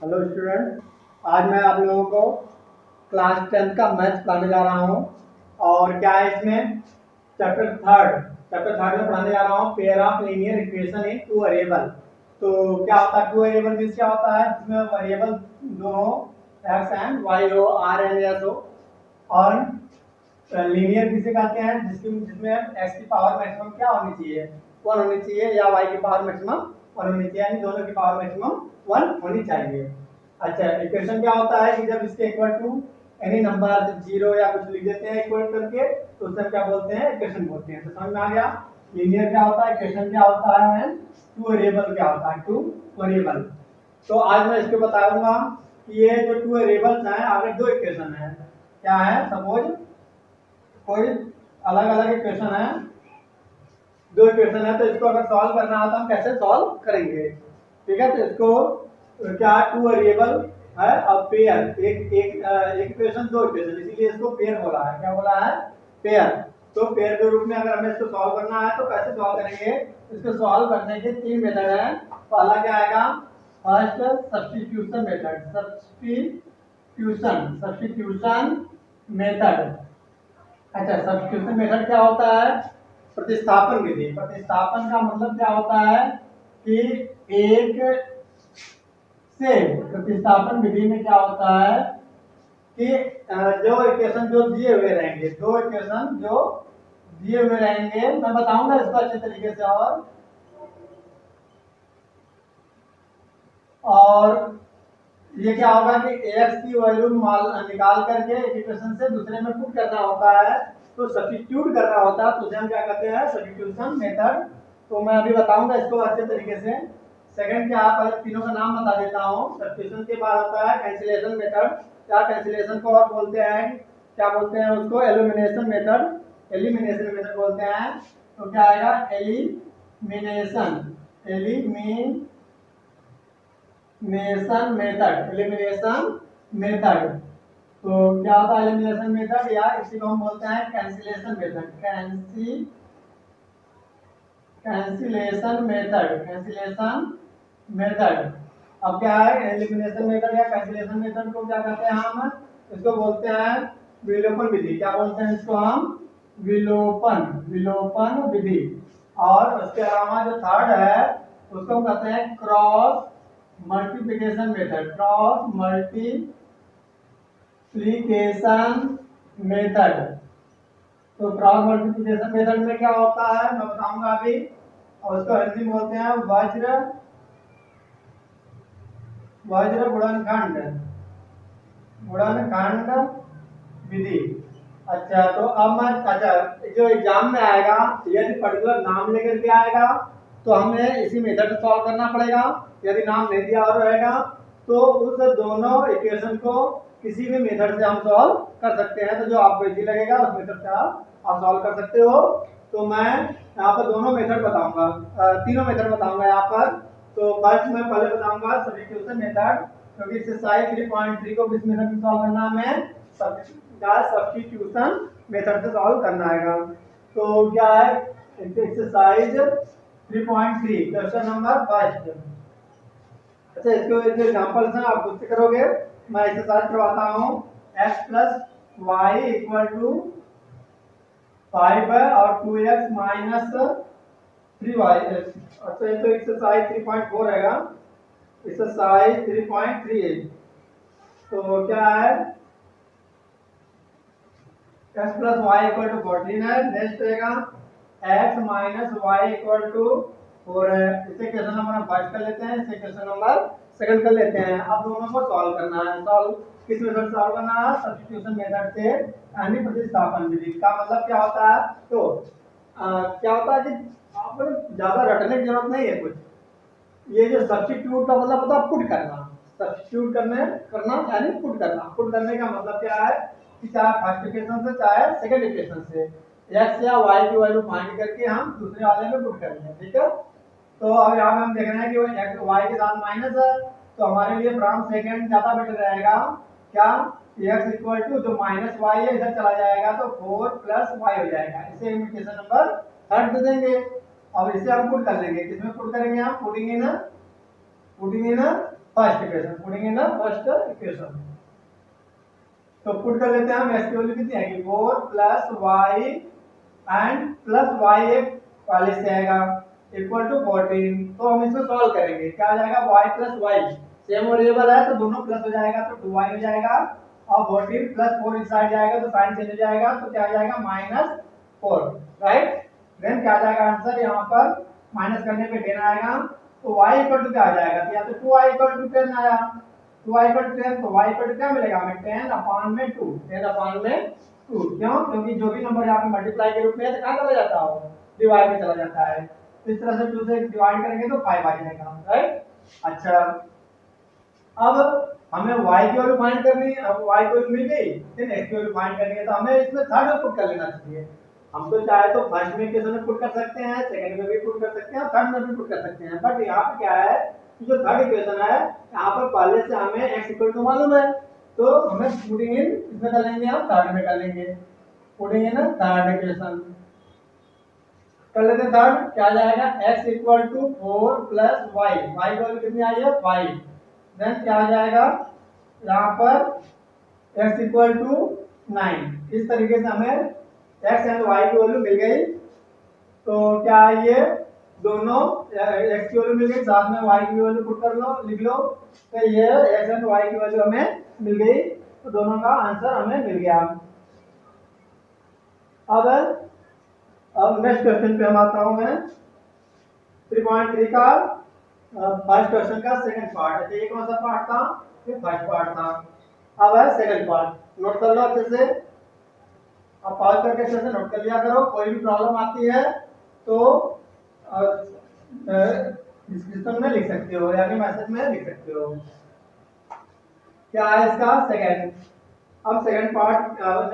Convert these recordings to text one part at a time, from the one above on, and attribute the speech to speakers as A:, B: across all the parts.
A: Hello student. आज मैं आप लोगों को क्लास 10th का मैथ्स पढ़ाने जा रहा हूँ। और क्या है इसमें चैप्टर थर्ड में पढ़ाने जा रहा हूँ pair of linear equation in two variable. तो क्या होता है टू वेरिएबल मींस क्या होता है, जिसमें वेरिएबल दोनों एक्स एंड वाई हो, आर एंड एस हो। और लीनियर किसे कहते हैं, जिसमें एक्स की पावर मैक्सिमम क्या होनी चाहिए, 1 होनी चाहिए, या वाई की पावर मैक्सिमम 1 होनी चाहिए, यानी दोनों की पावर मैक्सिमम 1 होनी चाहिए। अच्छा, इक्वेशन क्या होता है कि जब इसके equal to any number zero या कुछ लिख देते हैं इक्वल करके, तो उससे क्या बोलते हैं, इक्वेशन बोलते हैं। तो समझ में आ गया लीनियर क्या होता है, इक्वेशन क्या होता है, टू वेरिएबल क्या होता है, टू वेरिएबल। तो आज मैं इसको बताऊंगा कि ये जो टू वेरिएबल्स हैं, अगर दो इक्वेशन है, क्या है, सपोज कोई अलग अलग इक्वेशन है, दो इक्वेशन है, तो इसको अगर सॉल्व करना है तो हम कैसे सॉल्व करेंगे। ठीक है, तो इसको क्या टू वेरिएबल है और पेयर, एक इक्वेशन दो इक्वेशन, इसीलिए इसको पेयर बोला है। क्या बोला है, पेयर। तो पेयर के रूप में अगर हमें इसको सॉल्व करना है तो कैसे सॉल्व करेंगे, इसको सॉल्व करने के तीन मेथड है। पहला क्या आएगा, first substitution method, substitution method. अच्छा, सब्स्टिट्यूशन मेथड क्या होता है, प्रतिस्थापन विधि। प्रतिस्थापन का मतलब क्या होता है कि एक से प्रतिस्थापन विधि में क्या होता है कि जो इक्वेशन जो दिए हुए रहेंगे, दो इक्वेशन जो दिए हुए रहेंगे, मैं बताऊंगा इसको अच्छे तरीके से। और ये क्या होगा कि एक्स की वैल्यू निकाल करके एक इक्वेशन से दूसरे में पुट करना होता है, तो सब्स्टिट्यूट करना होता है, तो उसे हम क्या कहते हैं, सब्स्टिट्यूशन मेथड। तो मैं अभी बताऊंगा इसको अच्छे तरीके से। सेकंड क्या, पहले तीनों का नाम बता देता हूँ। सब्स्टिट्यूशन के बाद होता है कैंसिलेशन मेथड। क्या कैंसिलेशन को और बोलते हैं, क्या बोलते हैं उसको, एलिमिनेशन मेथड, एलिमिनेशन मेथड बोलते हैं। तो क्या आएगा, एलिमिनेशन, एलिमिनेशन मेथड। तो क्या होता है एलिमिनेशन मेथड, या इसी को हम बोलते हैं कैंसिलेशन मेथड, कैंसिलेशन मेथड। अब क्या है, एलिमिनेशन मेथड या कैंसिलेशन मेथड को क्या कहते हैं, हम इसको बोलते हैं विलोपन विधि। क्या बोलते हैं इसको हम, विलोपन विधि। और उसके अलावा जो थर्ड है उसको हम कहते हैं cross multiplication method, cross multiplication method. तो क्रॉस मल्टीप्लिकेशन मेथड में क्या होता है मैं बताऊंगा अभी। और उसको हिंदी में बोलते हैं वज्र गुणनखंड विधि। अच्छा, तो अब मैं, अच्छा, जो एग्जाम में आएगा यदि पर्टिकुलर नाम लेकर के आएगा तो हमें इसी मेथड से सॉल्व करना पड़ेगा। यदि नाम नहीं दिया और रहेगा तो उस दोनों इक्वेशन को किसी भी मेथड से हम सॉल्व कर सकते हैं। तो जो आपको इजी लगेगा उस मेथड से आप सॉल्व कर सकते हो। तो मैं यहाँ पर दोनों मेथड बताऊंगा, तीनों मेथड बताऊंगा यहाँ पर। तो फर्स्ट मैं पहले बताऊंगा सब्स्टिट्यूशन मेथड, क्योंकि एक्सरसाइज 3.3 को किस मेथड से सॉल्व करना है, हमें सब्स्टिट्यूशन मेथड से सॉल्व करना है। तो क्या है, एक्सरसाइज 3.3 क्वेश्चन नंबर फर्स्ट। अच्छा, इसको जो एग्जांपल्स हैं आप खुद से करोगे, मैं एक्सरसाइज करवाता हूँ। x plus y equal to 5 है और 2x माइनस 3y। अच्छा, ये तो एक्सरसाइज 3.4 रहेगा, एक्सरसाइज 3.3 है। तो क्या है, x plus y equal to 14 है। नेक्स्ट रहेगा x minus y equal to 4 है। इसे क्वेश्चन नंबर फर्स्ट कर लेते हैं, इसे क्वेश्चन नंबर सेकंड कर लेते हैं। अब दोनों को सॉल्व करना है। सॉल्व किस मेथड से सॉल्व करना है, सब्स्टिट्यूशन मेथड से, यानी प्रतिस्थापन विधि। का मतलब क्या होता है, तो क्या होता है कि आपको ज्यादा रटने की जरूरत नहीं है कुछ। ये जो सब्स्टिट्यूट का मतलब होता है पुट करना, सब्स्टिट्यूट करना यानी पुट करना। पुट करने का मतलब क्या है कि चाहे फर्स्ट इक्वेशन से चाहे सेकंड इक्वेशन से x या y की वैल्यू फाइंड करके हम दूसरे वाले में पुट करेंगे। ठीक है, तो अब यहाँ पे हम देख रहे हैं कि वो x y के साथ माइनस है, तो हमारे लिए फ्रॉम सेकंड ज्यादा बेटर रहेगा। क्या, x इक्वल टू जो माइनस वाई है इधर चला जाएगा तो 4 प्लस वाई हो जाएगा। इसे हम इक्वेशन नंबर थर्ड दे देंगे। अब इसे हम पुट कर लेंगे, किसमें पुट करेंगे, हम putting in first equation, putting in the first equation. तो पुट कर लेते हैं हम, x की वैल्यू कितनी आएगी 4 plus y and plus y एक वाले से आएगा इक्वल टू 14। तो हम इसको सॉल्व करेंगे, क्या आ जाएगा y plus y, same variable है तो दोनों प्लस हो जाएगा तो 2y हो जाएगा, और 14 प्लस 4 इस साइड जाएगा तो साइन चेंज हो जाएगा तो क्या आ जाएगा -4, राइट। देन क्या आ जाएगा आंसर, यहाँ पर माइनस करने पे 10 आएगा, तो y इक्वल टू क्या आ जाएगा, तो या तो 2y इक्वल टू 10 आया, 2y इक्वल टू 10, तो y इक्वल टू क्या मिलेगा हमें 10 अपॉन में 2, 10 अपॉन में 2, क्यों, क्योंकि जो भी नंबर यहाँ पे मल्टीप्लाई के रूप में है तो कहाँ चला जाता है, डिवाइड में चला जाता है। तो इस तरह से 2 से डिवाइड करेंगे तो 5 आ जाएगा, राइट। अच्छा, अब हमें y की वैल्यू फाइंड करनी है, अब y की वैल्यू मिल गई, फिर x की वैल्यू फाइंड करनी है, तो हमें इसमें थर्ड में पुट कर लेना चाहिए। हम तो चाहे तो फर्स्ट में इक्वेशन में पुट कर सकते हैं, सेकंड में भी पुट कर सकते हैं, थर्ड में भी पुट कर सकते हैं, बट यहाँ पे क्या है कि जो थर्ड इक्वेशन है यहाँ पर पहले से हमें x इक्वल टू मालूम है, तो हमें पुटिंग इन इसमें कर लेंगे, हम थर्ड में कर लेंगे, पुटिंग इन थर्ड इक्वेशन कर लेते हैं। थर्ड क्या आ जाएगा, x इक्वल टू 4 प्लस y, y की वैल्यू कितनी आई है 5, देन क्या आ जाएगा यहाँ पर x इक्वल टू 9। इस तरीके से हमें x एंड y की वैल्यू मिल गई, तो क्या ये दोनों x की वैल्यू मिल गई, साथ में y की वैल्यू पुट कर लो, लिख लो, तो ये x एंड y की वैल्यू हमें मिल गई, तो दोनों का आंसर हमें मिल गया। अब नेक्स्ट क्वेश्चन पे हम आता हूं मैं, 3.3 का फर्स्ट क्वेश्चन का सेकंड पार्ट है। ये कौन सा पार्ट था, ये फर्स्ट पार्ट था। अब है सेकंड पार्ट, नोट कर लो अच्छे से, अब पॉज करके अच्छे से नोट कर लिया करो, कोई भी प्रॉब्लम आती है तो डिस्क्रिप्शन में लिख सकते हो, यानी मैसेज में लिख सकते हो। क्या है इसका सेकंड, अब सेकंड पार्ट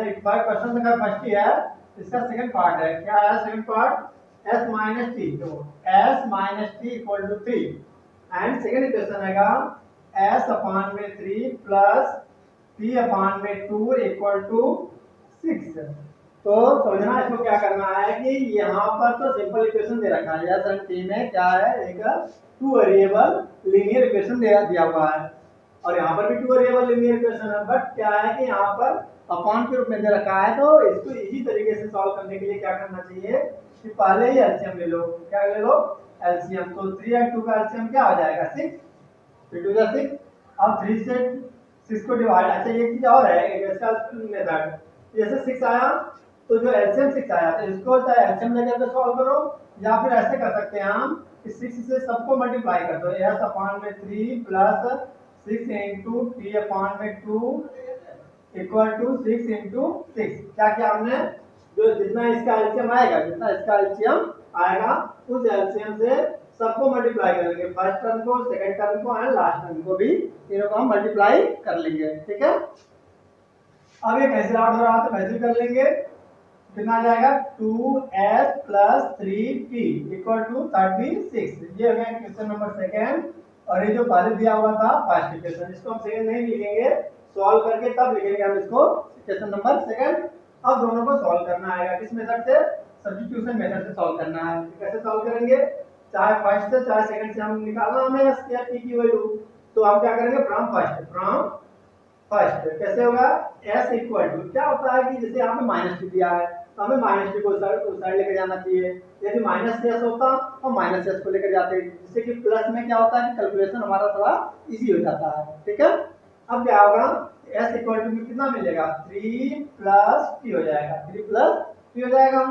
A: नहीं, क्वेश्चन का फर्स्ट ही है, इसका सेकंड पार्ट है। क्या है second part, s minus t, तो s minus t equal to 3 and second equation आएगा s अपॉन में 3 प्लस t अपॉन में 2 इक्वल टू 6। तो समझना इसको क्या करना है कि यहाँ पर तो सिंपल इक्वेशन दे रखा है, s एंड t में क्या है, एक 2 वेरिएबल लीनियर इक्वेशन दिया हुआ है, और यहाँ पर भी 2 वेरिएबल लीनियर इक्वेशन है, बट क्या है कि यहाँ पर अपॉन के रूप में दे रखा है, तो इसको इजी तरीके से सॉल्व करने के लिए क्या करना चाहिए कि पहले ही एलसीएम ले लो। क्या ले लो, एलसीएम, तो 3 और 2 का एलसीएम क्या हो जाएगा 6, 3 2 6, अब 3 से 6 को डिवाइड, अच्छा ये चीज और है इसका मेथड, जैसे 6 आया तो जो एलसीएम 6 आया तो इसको चाहे एलसीएम लेकर के सॉल्व करो, या फिर ऐसे कर सकते हैं हम, इस 6 से सबको मल्टीप्लाई कर दो, s अपॉन में 3 प्लस 6 इंटू t अपॉन में 2 इक्वल टू 6 इंटू 6। क्या किया हमने, जो जितना इसका एलसीएम आएगा, जितना इसका एलसीएम आएगा उस एलसीएम से सबको मल्टीप्लाई कर लेंगे, फर्स्ट टर्म को, सेकंड टर्म को एंड लास्ट टर्म को भी, तीनों को हम मल्टीप्लाई कर लेंगे, ठीक है। अब ये कैंसिल आउट हो रहा है तो कैंसिल कर लेंगे, कितना आ जाएगा 2s plus 3t equal to 36। ये हो गया क्वेश्चन नंबर सेकंड, और ये जो पहले दिया हुआ था फर्स्ट इक्वेशन, इसको हम सेकंड नहीं लिखेंगे, सॉल्व करके तब लिखेंगे हम इसको क्वेश्चन नंबर सेकंड। अब दोनों को सॉल्व करना आएगा, किस मेथड से, सब्स्टिट्यूशन मेथड से सॉल्व करना है। कैसे सॉल्व करेंगे, चाहे फर्स्ट से चाहे सेकंड से हम निकालना हमें s या t की वैल्यू, तो हम क्या करेंगे फ्रॉम फर्स्ट कैसे होगा, s इक्वल टू क्या होता है कि जैसे यहाँ पे माइनस टी दिया है तो हमें माइनस टी को उस साइड लेकर जाना चाहिए, यदि माइनस s होता तो माइनस s को लेकर जाते, जिससे कि प्लस में क्या होता है कि कैलकुलेशन हमारा थोड़ा इजी हो जाता है, ठीक है। अब क्या होगा, s इक्वल टू कितना मिलेगा 3 प्लस t हो जाएगा, 3 प्लस t हो जाएगा।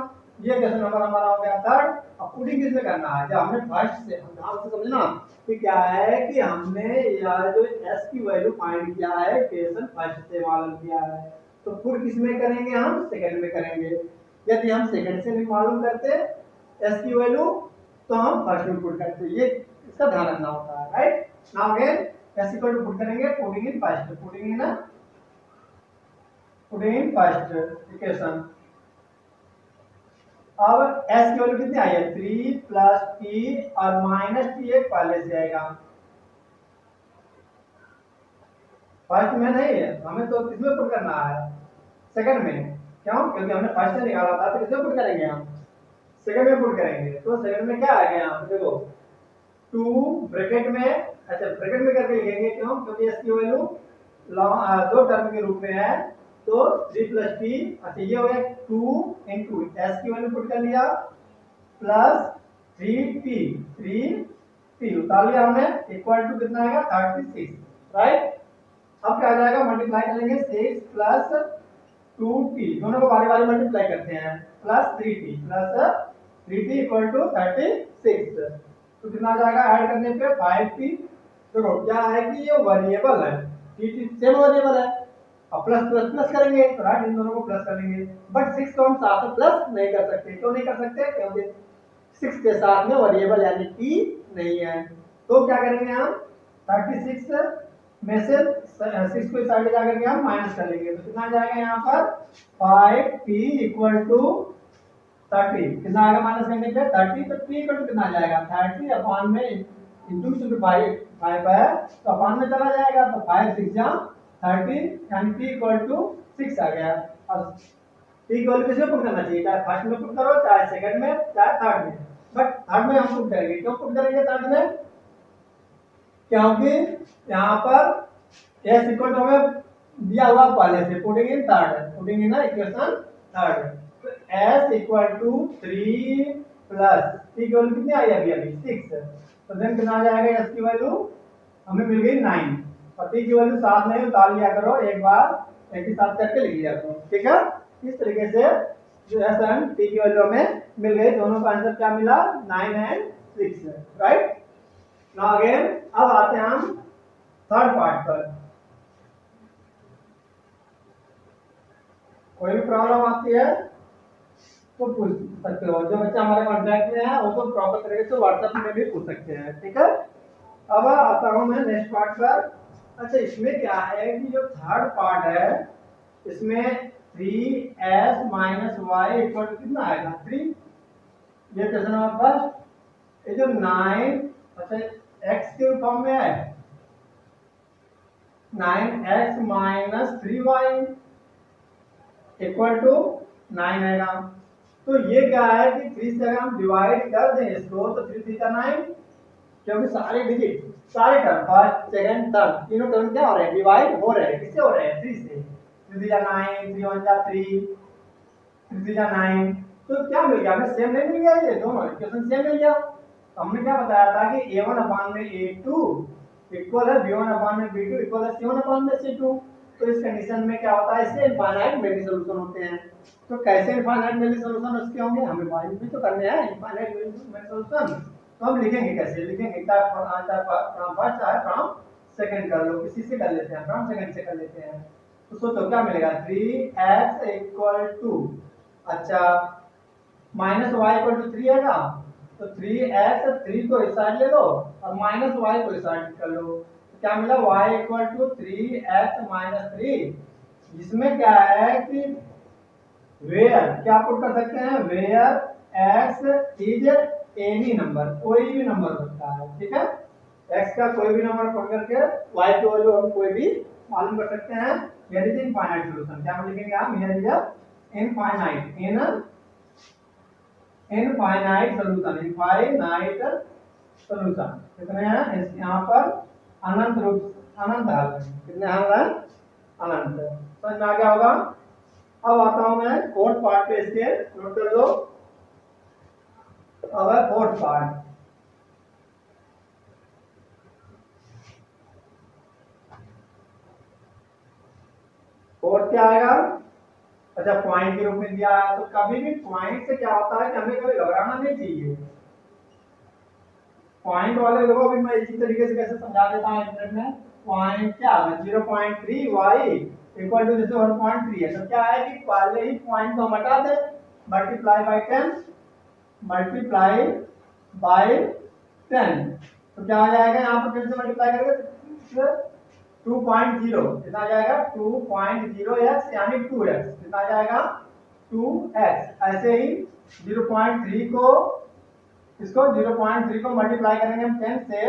A: ये क्वेश्चन नंबर हमारा हो गया थर्ड। अब पुटिंग किसमें करना है, जब हमने फर्स्ट से, हम ध्यान से समझना कि क्या है कि हमने यह जो s की वैल्यू फाइंड किया है इक्वेशन फर्स्ट से मालूम किया है, तो पुट किसमें करेंगे, हम सेकंड में करेंगे। यदि हम सेकंड से भी मालूम करते s की वैल्यू तो हम फर्स्ट में पुट करते, ये इसका ध्यान रखना होता है, right. Now again s equal to put करेंगे, पुटिंग इन फर्स्ट इक्वेशन। अब s की वैल्यू कितनी आई है 3 प्लस t और माइनस t एक पहले से आएगा, फर्स्ट में नहीं है, हमें तो किसमें पुट करना है, सेकंड में, क्यों, क्योंकि हमने फर्स्ट से निकाला था, तो किसमें पुट करेंगे, हम सेकंड में पुट करेंगे। तो सेकंड में क्या आ गया यहाँ पे देखो, 2 ब्रैकेट में अच्छा ब्रैकेट में करके लिखेंगे, क्यों? क्योंकि एस की वैल्यू दो टर्म के रूप में है, तो 3 प्लस टी, अच्छा ये हो गया 2 इंटू एस की वैल्यू पुट कर लिया प्लस 3 टी उतार लिया हमने, इक्वल टू कितना आएगा 36, राइट। अब क्या आ जाएगा, मल्टीप्लाई करेंगे 6 प्लस 2t, दोनों को बारी बारी मल्टीप्लाई करते हैं, प्लस 3t इक्वल टू 36। तो कितना आ जाएगा ऐड करने पे 5t। देखो क्या है कि ये वेरिएबल है, टी सेम वेरिएबल है, अब प्लस प्लस प्लस करेंगे तो राइट इन दोनों को प्लस कर लेंगे, बट 6 को हम साथ में प्लस नहीं कर सकते। क्यों नहीं कर सकते? क्योंकि 6 के साथ में वेरिएबल यानी टी नहीं है। तो क्या करेंगे हम 36 में से 6 को इस साइड जाकर के हम माइनस कर लेंगे, तो कितना आ जाएगा यहाँ पर 5t इक्वल टू 30, कितना आएगा माइनस करने पे 30, तो t इक्वल टू कितना आ जाएगा 30 अपॉन में इंटू इंटू 5 है तो अपॉन में चला जाएगा, तो 5 6 जा 30 यानी t इक्वल टू 6 आ गया। अब t की वैल्यू किसमें पुट करना चाहिए, चाहे फर्स्ट में पुट करो, चाहे सेकंड में, चाहे थर्ड में, बट थर्ड में हम पुट करेंगे। क्यों पुट करेंगे थर्ड में? क्योंकि यहाँ पर s इक्वल टू हमें दिया हुआ पहले से, putting in third, putting in equation third, तो s equal to 3 plus t की वैल्यू कितनी आई अभी 6, तो देन कितना आ जाएगा s की वैल्यू हमें मिल गई 9, और t की वैल्यू साथ में उतार लिया करो, एक बार एक ही साथ करके लिख लिया करो, ठीक है। इस तरीके से जो है सन t की वैल्यू हमें मिल गई, दोनों का आंसर क्या मिला 9 एंड 6, राइट। नाउ अगेन अब आते हैं हम थर्ड पार्ट पर। कोई भी प्रॉब्लम आती है तो पूछ सकते हो, जो बच्चा हमारे कॉन्टैक्ट में है वो तो प्रॉपर तरीके से व्हाट्सएप में भी पूछ सकते हैं, ठीक है। अब आता हूं मैं नेक्स्ट पार्ट पर। अच्छा इसमें क्या है कि जो थर्ड पार्ट है इसमें 3s minus y equal to कितना आएगा 3, ये क्वेश्चन नंबर फर्स्ट। ये जो 9 अच्छा x के फॉर्म में है 9x minus 3y equal to 9 आएगा। तो ये क्या है कि 3 से अगर हम डिवाइड कर दें इसको तो 3 3 का 9, क्योंकि सारे डिजिट सारे टर्म फर्स्ट सेकंड थर्ड तीनों टर्म क्या हो रहे हैं डिवाइड हो रहे हैं, किससे हो रहे हैं 3 से, 3 3 9 3 1 3 3 3 9, तो क्या मिल गया हमें सेम नहीं मिल गया, ये दोनों इक्वेशन सेम मिल गया। तो हमने क्या बताया था कि a1 अपान में a2 इक्वल है b1 अपान में b2 इक्वल है c1 अपान में c2। तो इस कंडीशन में क्या होता है इसके इनफाइनाइट मेनी सॉल्यूशन होते हैं। तो कैसे इनफाइनाइट मेनी सॉल्यूशन उसके होंगे, हमें फाइंड भी तो करने हैं इनफाइनाइट मेनी सॉल्यूशन। तो हम लिखेंगे कैसे, लिखेंगे फ्रॉम फर्स्ट चाहे फ्रॉम सेकंड कर लो, किसी से कर लेते हैं, फ्रॉम सेकंड से कर लेते हैं। तो सोचो क्या मिलेगा 3x इक्वल टू, अच्छा माइनस वाई इक्वल टू 3 है ना, तो 3x 3 को इस साइड ले लो और माइनस वाई को इस साइड कर लो, तो क्या मिला y equal to 3x minus 3, जिसमें क्या है कि वेयर क्या पुट कर सकते हैं, where x is any number, कोई भी नंबर हो सकता है, ठीक है। x का कोई भी नंबर पुट करके y की वैल्यू हम कोई भी मालूम कर सकते हैं। हियर इज इनफाइनाइट सॉल्यूशन, क्या लिखेंगे हम, here is infinite infinite solution कितने हैं यहाँ पर अनंत रूप, अनंत हल कितने हल है अनंत, समझ में आ गया होगा। अब आता हूं मैं फोर्थ पार्ट पे, इसके नोट कर लो। अब है फोर्थ पार्ट, फोर्थ क्या आएगा, अच्छा पॉइंट के रूप में दिया है, तो कभी भी पॉइंट से क्या होता है कि हमें कभी घबराना नहीं चाहिए। पॉइंट वाले लोगों भी मैं इसी तरीके से कैसे समझा देता हूं एक मिनट में। पॉइंट क्या है 0.3 y इक्वल टू जैसे 1.3 है, तो क्या है कि पहले ही पॉइंट को हटा दे, मल्टीप्लाई बाय 10, मल्टीप्लाई बाय 10, तो क्या आ जाएगा यहाँ पर 10 से मल्टीप्लाई करेंगे 2.0 कितना आ जाएगा 2.0x यानी 2x, कितना आ जाएगा 2x। ऐसे ही 0.3 को इसको 0.3 को मल्टीप्लाई करेंगे हम 10 से,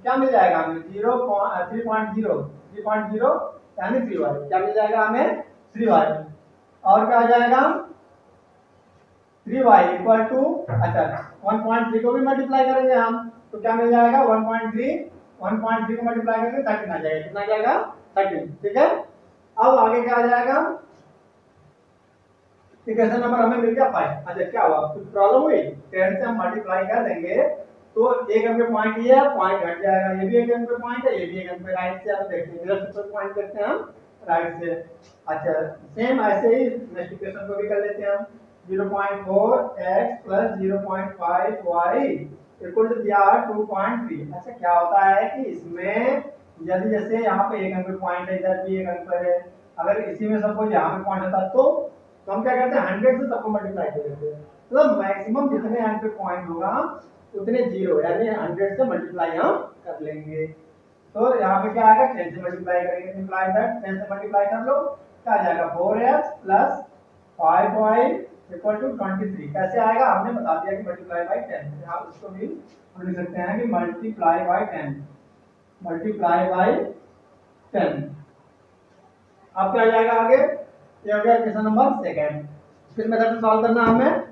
A: क्या मिल जाएगा हमें 3.0 यानी 3y, क्या मिल जाएगा हमें 3y। और क्या आ जाएगा 3y इक्वल टू, अच्छा 1.3 को भी मल्टीप्लाई करेंगे हम, तो क्या मिल जाएगा 1.3 1.3 को मल्टीप्लाई करेंगे 13 आ जाएगा। कितना आ जाएगा? 13। ठीक है, अब आगे क्या आ जाएगा? इक्वेशन नंबर हमें मिल गया 5। अच्छा क्या हुआ, कुछ प्रॉब्लम हुई? 10 से हम मल्टीप्लाई कर देंगे तो एक अंक पे पॉइंट ये है, पॉइंट हट जाएगा, ये भी एक अंक पे पॉइंट है, ये भी एक अंक पे। राइट से आप देखते हैं, लेफ्ट से पॉइंट करते हैं हम राइट से। अच्छा सेम ऐसे ही नेक्स्ट इक्वेशन को भी कर लेते हैं हम। 0.4x + 0.5y इक्वल टू दिया 2.3। अच्छा क्या होता है कि इसमें यदि जैसे यहाँ पे एक अंक पे पॉइंट है, इधर भी एक अंक पर है, अगर इसी में सपोज यहाँ पे पॉइंट होता तो हम क्या करते हैं 100 से सबको मल्टीप्लाई कर देते हैं। मतलब मैक्सिमम जितने अंक पे पॉइंट होगा उतने जीरो, यानी 100 से मल्टीप्लाई हम कर लेंगे। तो यहाँ पे क्या आएगा, 10 से मल्टीप्लाई करेंगे, सिंपलाई दैट 10 से मल्टीप्लाई कर लो, क्या आ जाएगा 4x + 5y = 23। कैसे आएगा हमने बता दिया कि मल्टीप्लाई बाय 10। यहाँ इसको भी हम लिख सकते हैं कि मल्टीप्लाई बाय 10, मल्टीप्लाई बाय 10। अब क्या आ जाएगा आगे? ये हो गया क्वेश्चन नंबर 2। किस मेथड से सॉल्व करना हमें?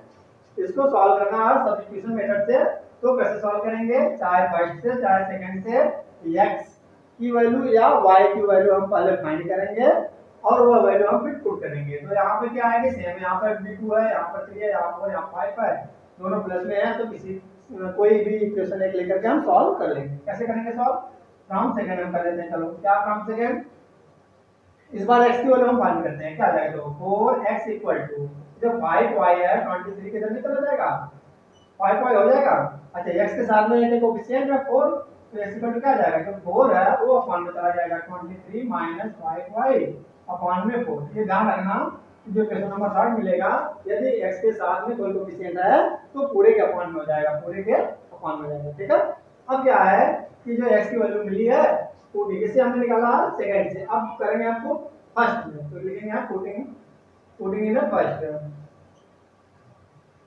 A: इसको सॉल्व करना है सब्स्टिट्यूशन मेथड से। तो कैसे सॉल्व करेंगे? चाहे फर्स्ट से चाहे सेकंड से x की वैल्यू या y की वैल्यू हम पहले फाइंड करेंगे और वो वैल्यू हम फिर पुट करेंगे। तो यहाँ पे क्या आएगा? सेम यहाँ पर भी 2 है, यहाँ पर 3 है, यहाँ पर 5 है, दोनों प्लस में है, तो किसी कोई भी इक्वेशन एक लेकर के हम सॉल्व कर लेंगे। कैसे करेंगे सॉल्व? फ्रॉम सेकंड हम कर लेते हैं। चलो क्या फ्रॉम सेकंड? इस बार x की वैल्यू हम फाइंड करते हैं। क्या आ जाएगा? तो 4x = जब 5y है 23 के इधर भी चला जाएगा, 5y हो जाएगा। अच्छा x के साथ में ये कोएफिशिएंट है 4, तो x = क्या आ जाएगा? जो 4 है वो अपॉन में चला जाएगा, 23 - 5y अपॉन में 4। ये ध्यान रखना जो क्वेश्चन नंबर 3 मिलेगा, यदि x के साथ में कोई कोएफिशिएंट है तो पूरे के अपॉन में हो जाएगा, पूरे के अपॉन में हो जाएगा। ठीक है, अब क्या है कि जो x की वैल्यू मिली है तो किससे हमने निकाला? सेकंड से। अब करेंगे आपको फर्स्ट में, तो लिखेंगे यहाँ putting in first,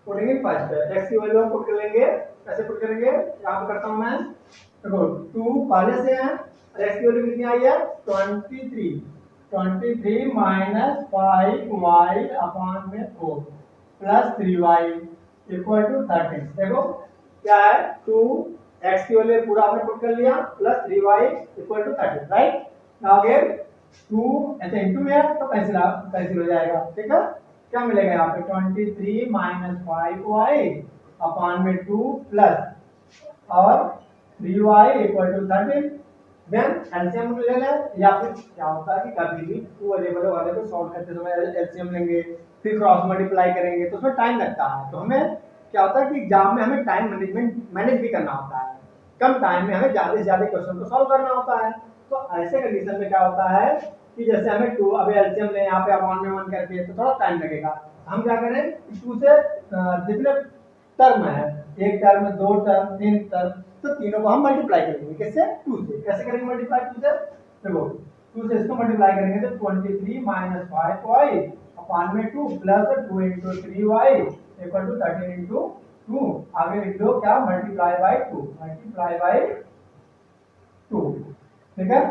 A: putting in first. x की वैल्यू हम पुट कर लेंगे। कैसे पुट करेंगे? यहाँ पे करता हूँ मैं। देखो 2 पहले से है और x की वैल्यू कितनी आई है? 23 - 5y अपॉन में 4 + 3y = 13। देखो क्या है, 2 x की वैल्यू पूरा आपने पुट कर लिया plus 3y = 13। Right, now again 2 ऐसे इनटू में है तो कैंसिल हो जाएगा। ठीक है, क्या मिलेगा यहाँ पे? 23 - 5y अपॉन में 2 प्लस और 3y = 13। देन एलसीएम ले लें, या फिर क्या होता है कि कभी भी 2 वेरिएबल वाले को सॉल्व करते समय एलसीएम लेंगे, फिर क्रॉस मल्टीप्लाई करेंगे तो उसमें टाइम लगता है। तो हमें क्या होता है कि एग्जाम में हमें टाइम मैनेज भी करना होता है, कम टाइम में हमें ज्यादा से ज्यादा क्वेश्चन को सॉल्व करना होता है। तो ऐसे कंडीशन में क्या होता है कि जैसे हमें 2 अभी एलसीएम ले, यहाँ पे अपॉन में 1 करके तो थोड़ा टाइम लगेगा। हम क्या करें, 2 से जितने टर्म है, एक टर्म, 2 टर्म, 3 टर्म, तो तीनों को हम मल्टीप्लाई करेंगे। किससे? 2 से। कैसे करेंगे मल्टीप्लाई? 2 से देखो 2 से इसको मल्टीप्लाई करेंगे तो 23 - 5y अपॉन में 2 प्लस 2 × 3y = 13 × 2। आगे लिख दो क्या? Multiply by 2, multiply by 2। ठीक है,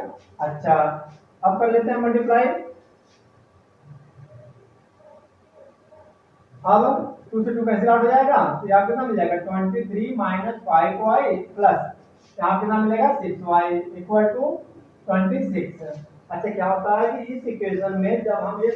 A: अच्छा अब कर लेते हैं मल्टीप्लाई। अब 2 से 2 कैंसिल आउट हो जाएगा, तो यहाँ कितना मिल जाएगा? 23 - 5y प्लस यहाँ कितना मिलेगा? 6y = 26। अच्छा क्या होता है कि इस इक्वेशन में जब हम ये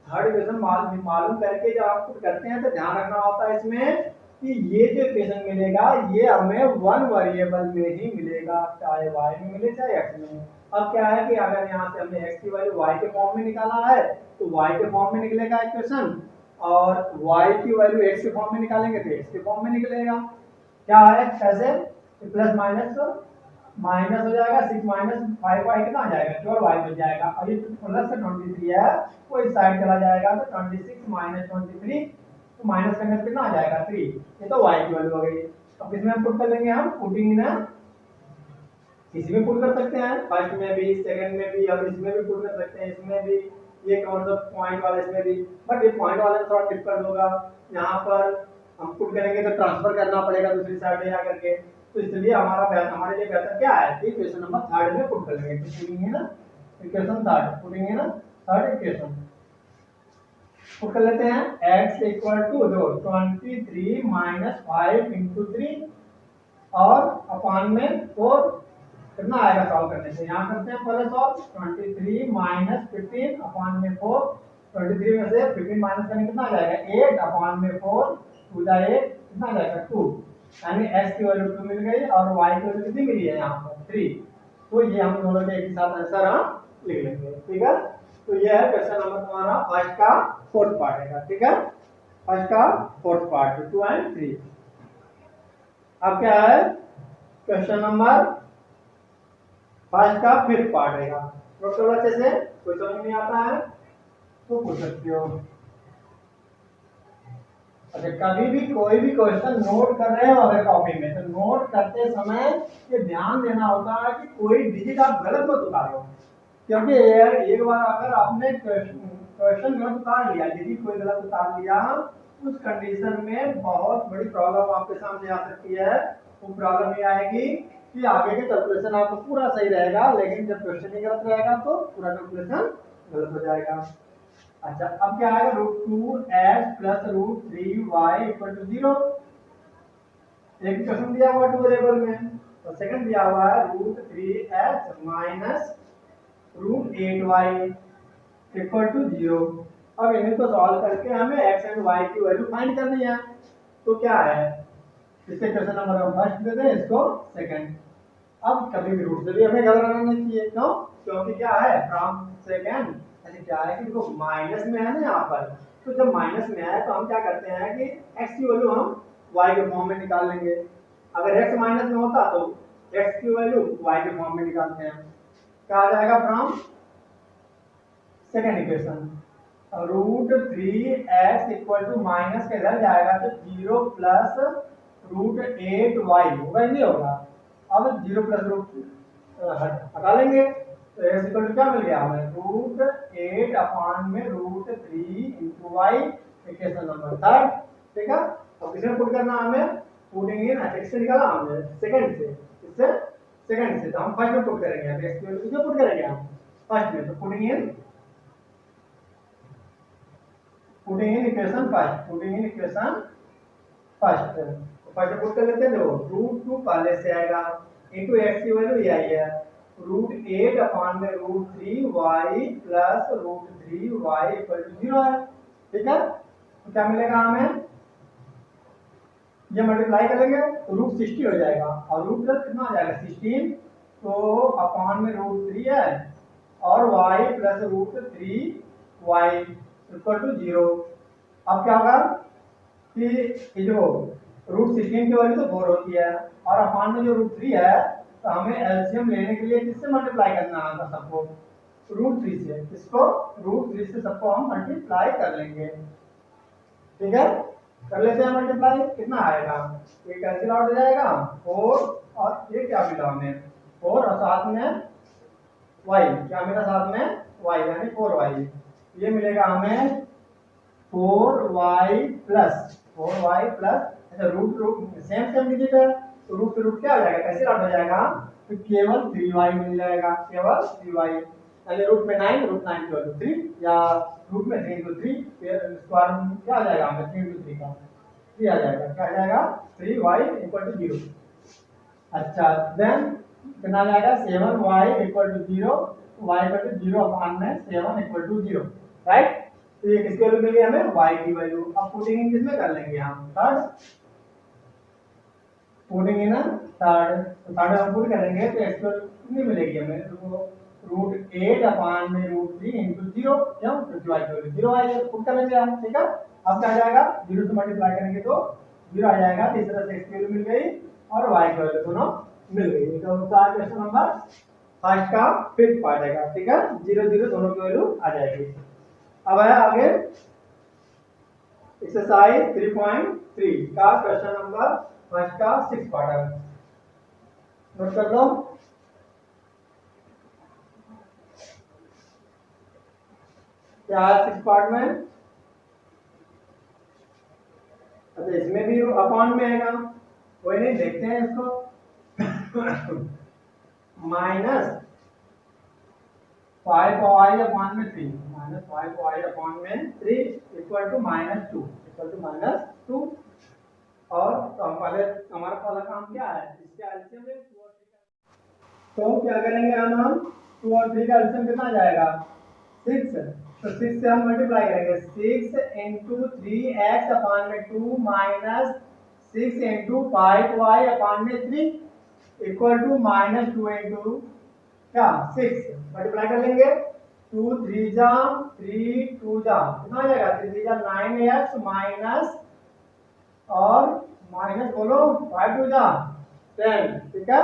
A: थर्ड इक्वेशन मालूम करके जब आप पुट करते हैं तो ध्यान रखना होता है इसमें कि ये जो इक्वेशन मिलेगा ये हमें 1 वेरिएबल में ही मिलेगा, चाहे y में मिले चाहे x में। अब क्या है कि अगर यहाँ से हमने x की वैल्यू y के फॉर्म में निकाला है तो y के फॉर्म में निकलेगा इक्वेशन, और y की वैल्यू x के फॉर्म में निकालेंगे तो x के फॉर्म में निकलेगा। क्या है कैसे? प्लस माइनस हो जाएगा, 6 - 5y कितना आ जाएगा? 12y बच जाएगा। और ये प्लस से 23 है वो इस साइड चला जाएगा तो 26 - 23 तो माइनस करने से कितना आ जाएगा? 3। ये तो y की वैल्यू हो गई। अब इसमें हम पुट कर लेंगे, हम पुटिंग इन किसी में पुट कर सकते हैं, फर्स्ट में भी सेकंड में भी, और इसमें भी पुट कर सकते हैं, इसमें भी, ये कौन सा पॉइंट वाला इसमें भी, बट ये पॉइंट वाले में थोड़ा डिफिकल्ट होगा। यहाँ पर हम पुट करेंगे तो ट्रांसफर करना पड़ेगा दूसरी साइड में जाकर के, तो इसलिए हमारे लिए बेहतर क्या है कि क्वेश्चन नंबर 3 में पुट कर लेंगे। तो putting in equation 3, putting in third equation put कर लेते हैं। x = 23 - 5 × 3 और अपॉन में 4 कितना आएगा सॉल्व करने से? यहाँ करते हैं पहले सॉल्व। 23 माइनस 15 अपॉन में 4। 23 में से 15 माइनस करने कितना आ जाएगा? 8 अपॉन में 4 टू द 8 कितना आ जाएगा? 2। यानी x की वैल्यू 2 मिल गई और y की वैल्यू कितनी मिली है यहाँ पर? 3। तो ये हम दोनों के एक ही साथ आंसर हम लिख लेंगे। ठीक है, तो ये है क्वेश्चन नंबर तुम्हारा फर्स्ट का फोर्थ पार्ट है। ठीक है, फर्स्ट का फोर्थ पार्ट 2 एंड 3। अब क्या है? क्वेश्चन नंबर फर्स्ट का फिफ्थ पार्ट रहेगा। नोट करो अच्छे से, कोई समझ नहीं आता है तो पूछ सकते हो। अच्छा, कभी भी कोई भी क्वेश्चन नोट कर रहे हो अगर कॉपी में, तो नोट करते समय ये ध्यान देना होता है कि कोई डिजिट आप गलत मत उतारो। क्योंकि एक बार अगर आपने क्वेश्चन गलत उतार लिया, डिजिट कोई गलत उतार लिया, उस कंडीशन में बहुत बड़ी प्रॉब्लम आपके सामने आ सकती है। वो प्रॉब्लम ये आएगी कि आगे के कैलकुलेशन आपको पूरा सही रहेगा, लेकिन जब क्वेश्चन ही गलत रहेगा तो पूरा कैलकुलेशन गलत हो जाएगा। अच्छा, अब क्या आएगा? √2x plus √3y equal to 0। एक क्वेश्चन दिया हुआ 2 वेरिएबल में, और सेकंड दिया हुआ है √3x minus √8y equal to 0। अब इन्हें तो सॉल्व करके हमें x एंड y की वैल्यू फाइंड करनी है। तो क्या है, इससे क्वेश्चन नंबर हम फर्स्ट दे दें, इसको सेकंड। अब कभी भी रूट से भी हमें घबराना नहीं चाहिए। क्यों? क्योंकि क्या है, फ्रॉम सेकंड ऐसे क्या है कि देखो माइनस में है ना यहाँ पर, तो जब माइनस में है तो हम क्या करते हैं कि x की वैल्यू हम y के फॉर्म में निकाल लेंगे। अगर x माइनस में होता तो x की वैल्यू y के फॉर्म में निकालते हैं। क्या आ जाएगा? From second equation √3x equal to minus के इधर जाएगा तो 0 प्लस √8y होगा, नहीं होगा? अब 0 प्लस रूट हटा लेंगे तो x इक्वल टू क्या मिल गया हमें? √8 अपॉन में √3 into y, equation number third. ठीक है, अब किसमें पुट करना हमें? पुटिंग इन x से निकाला हमने सेकंड से, इससे सेकंड से, तो हम फर्स्ट में पुट करेंगे। अब x की वैल्यू किसमें पुट करेंगे हम? फर्स्ट में। तो putting in equation first, putting in equation first. First put कर लेते हैं। देखो √2 पहले से आएगा इनटू x की वैल्यू ये आई है √8 अपॉन में √3y plus √3y equal to 0 है। ठीक है, तो क्या मिलेगा हमें? ये मल्टीप्लाई करेंगे तो √60 हो जाएगा, और रूट प्लस कितना आ जाएगा? 16। तो अपॉन में √3 है और y plus √3y equal to 0। अब क्या होगा कि जो √16 की वैल्यू तो 4 होती है, और अपॉन में जो √3 है, तो हमें एलसीएम लेने के लिए किससे मल्टीप्लाई करना है? सबको √3 से। इसको √3 से सबको हम मल्टीप्लाई कर लेंगे। ठीक है, कर लेते हैं मल्टीप्लाई। कितना आएगा? ये कैंसिल आउट हो जाएगा 4, और ये क्या मिला हमें? 4 और साथ में y, क्या मिला साथ में? y, यानी 4y। ये मिलेगा हमें 4y प्लस 4y प्लस, अच्छा रूट सेम सेम डिजिट है तो रूट से रूट क्या हो जाएगा? कैंसिल आउट हो जाएगा, तो केवल 3y मिल जाएगा, केवल 3y। यानी रूट में 9, √9 की वैल्यू 3, या रूट में 3 इंटू 3 स्क्वायर क्या आ जाएगा हमें? 3 इंटू 3 का 3 आ जाएगा। क्या आ जाएगा? 3y equal to 0। अच्छा, देन कितना आ जाएगा? 7y equal to 0, y equal to 0 upon में 7 इक्वल टू 0, राइट? तो ये किसकी वैल्यू मिली हमें? y की वैल्यू। अब पुटिंग इन किसमें कर लेंगे हम? Third, putting in third. तो थर्ड हम पुट करेंगे तो x कितनी मिलेगी हमें? √8 अपॉन में √3 इंटू 0। क्यों? क्योंकि y की वैल्यू 0 आई है, पुट कर लेंगे हम। ठीक है, अब क्या आ जाएगा? 0 से मल्टीप्लाई करेंगे तो 0 आ जाएगा। तो इस तरह से x की वैल्यू मिल गई और y की वैल्यू दोनों मिल गई। तो क्वेश्चन नंबर फर्स्ट का फिफ्थ पार्ट है। ठीक है, 0 0 दोनों की वैल्यू आ जाएगी। अब है आगे एक्सरसाइज 3.3 का क्वेश्चन नंबर फर्स्ट का सिक्स पार्ट है। नोट कर लो। क्या है सिक्स पार्ट में? अच्छा, इसमें भी अपॉन में आएगा, कोई नहीं, देखते हैं इसको। माइनस 5y अपॉन में 3, माइनस 5y अपॉन में 3 इक्वल टू -2, इक्वल टू -2। और तो हम पहले, हमारा पहला काम क्या है? इसके एलसीएम में तो क्या करेंगे हम 2 और 3 का एलसीएम कितना आ जाएगा 6। तो 6 से हम मल्टीप्लाई करेंगे 6 इंटू 3x अपान में 2 माइनस 6 इंटू 5y अपान में 3 इक्वल टू माइनस 2 इंटू क्या 6 मल्टीप्लाई कर लेंगे 2 3 जा 3 2 जा कितना आ जाएगा 3 3 जा 9x माइनस और माइनस बोलो 5 2 जा 10 ठीक है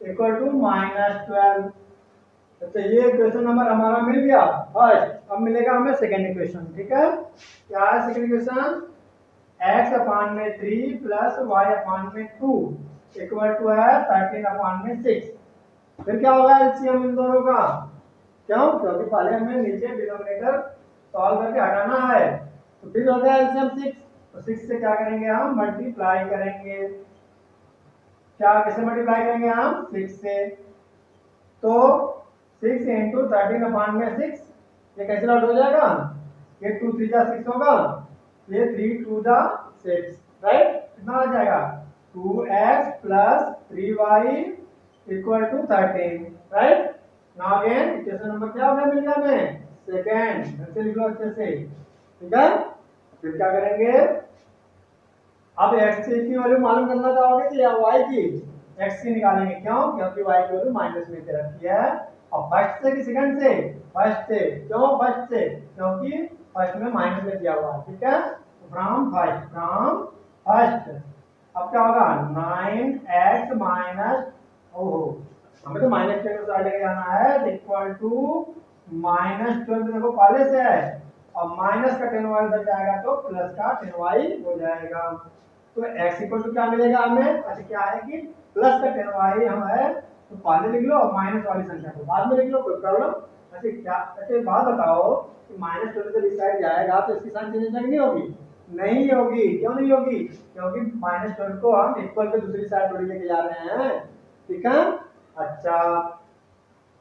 A: इक्वल टू माइनस 12। अच्छा ये क्वेश्चन नंबर हमारा मिल गया फर्स्ट। अब मिलेगा हमें सेकंड इक्वेशन ठीक है। क्या है सेकंड इक्वेशन x अपान में 3 प्लस y अपान में 2 इक्वल टू है 13 अपान में 6। फिर क्या होगा एलसीएम इन दोनों का क्यों क्योंकि पहले हमें नीचे डिनोमिनेटर सॉल्व करके हटाना है तो फिर हो गया एलसीएम 6। तो 6 से क्या करेंगे हम मल्टीप्लाई करेंगे क्या कैसे मल्टीप्लाई करेंगे हम 6 से तो 6 इंटू 13 अपान में 6 ये कैसे आउट हो जाएगा ये 2 3 जा 6 होगा ये 3 2 जा 6 राइट कितना आ जाएगा 2x plus 3y equal to 13 right. Now again equation number क्या हो गया मिल गया हमें सेकंड फिर से लिख लो अच्छे से ठीक है। फिर क्या करेंगे अब x की वैल्यू मालूम करना चाहोगे कि या y की x की निकालेंगे क्यों क्योंकि y की वैल्यू माइनस में दे रखी है और फर्स्ट से कि सेकंड से फर्स्ट से क्यों फर्स्ट से क्योंकि फर्स्ट में माइनस में दिया हुआ है ठीक है फ्रॉम फर्स्ट। अब क्या होगा 9x माइनस ओहो हमें तो माइनस 10 को साइड लेके जाना है इक्वल टू माइनस 12 देखो पहले से है और माइनस का 10y उधर जाएगा तो प्लस का 10y हो जाएगा। तो x इक्वल टू क्या मिलेगा हमें अच्छा क्या है कि प्लस का 10y हम है तो पहले लिख लो और माइनस वाली संख्या को बाद में लिख लो कोई प्रॉब्लम। अच्छा क्या अच्छा बात बताओ कि माइनस 12 जब इस साइड जाएगा तो इसकी साइन चेंज नहीं होगी नहीं होगी क्यों नहीं होगी क्योंकि माइनस 12 को हम इक्वल पे दूसरी साइड थोड़ी लेके जा रहे हैं ठीक है। अच्छा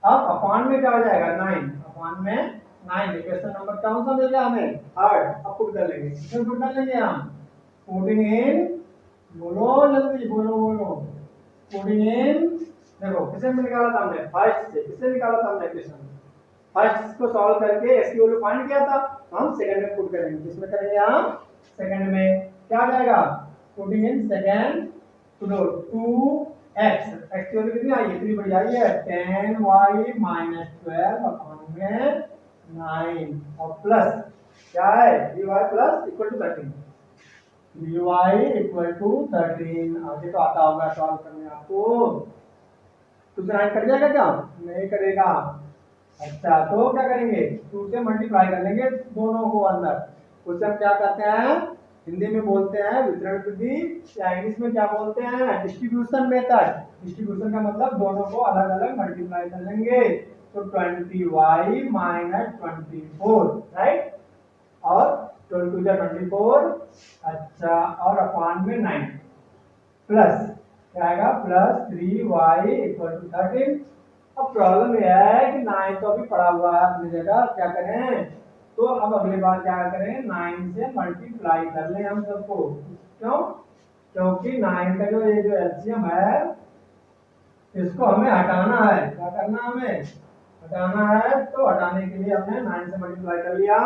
A: अब अपान में क्या हो जाएगा 9 अपान में 9 इक्वेशन नंबर कौन सा मिल गया हमें थर्ड अब पुट कर लेंगे किसमें पुट कर लेंगे हम पुटिंग इन बोलो जल्दी बोलो पुटिंग इन देखो किसे निकाला था हमने फर्स्ट से किसे निकाला था हमने इक्वेशन फर्स्ट को सॉल्व करके इसकी वैल्यू फाइंड किया था हम सेकंड में पुट करेंगे किसमें करेंगे हम सेकंड में क्या आ जाएगा पुटिंग इन सेकंड तो 2x x की वैल्यू कितनी आई इतनी बड़ी आई है 10y माइनस 12 अपान में 9 और प्लस क्या है dy plus equal to 13 dy equal to 13 आगे तो आता होगा सॉल्व करने आपको तो ऐड कर जाएगा क्या नहीं करेगा। अच्छा तो क्या करेंगे 2 से मल्टीप्लाई कर लेंगे दोनों को अंदर उसे हम क्या कहते हैं हिंदी में बोलते हैं वितरण विधि या इंग्लिश में क्या बोलते हैं डिस्ट्रीब्यूशन मेथड। डिस्ट्रीब्यूशन का मतलब दोनों को अलग अलग मल्टीप्लाई कर लेंगे तो 20y माइनस 24 राइट और 22 जा 24 अच्छा और अपान में 9 प्लस क्या आएगा प्लस 3y इक्वल टू 13। अब प्रॉब्लम यह है कि 9 तो अभी पड़ा हुआ है अपनी जगह क्या करें तो अब अगली बार क्या करें 9 से मल्टीप्लाई कर लें हम सबको क्यों क्योंकि 9 का जो ये जो एलसीएम है इसको हमें हटाना है क्या करना हमें हटाना है तो हटाने के लिए हमने 9 से मल्टीप्लाई कर लिया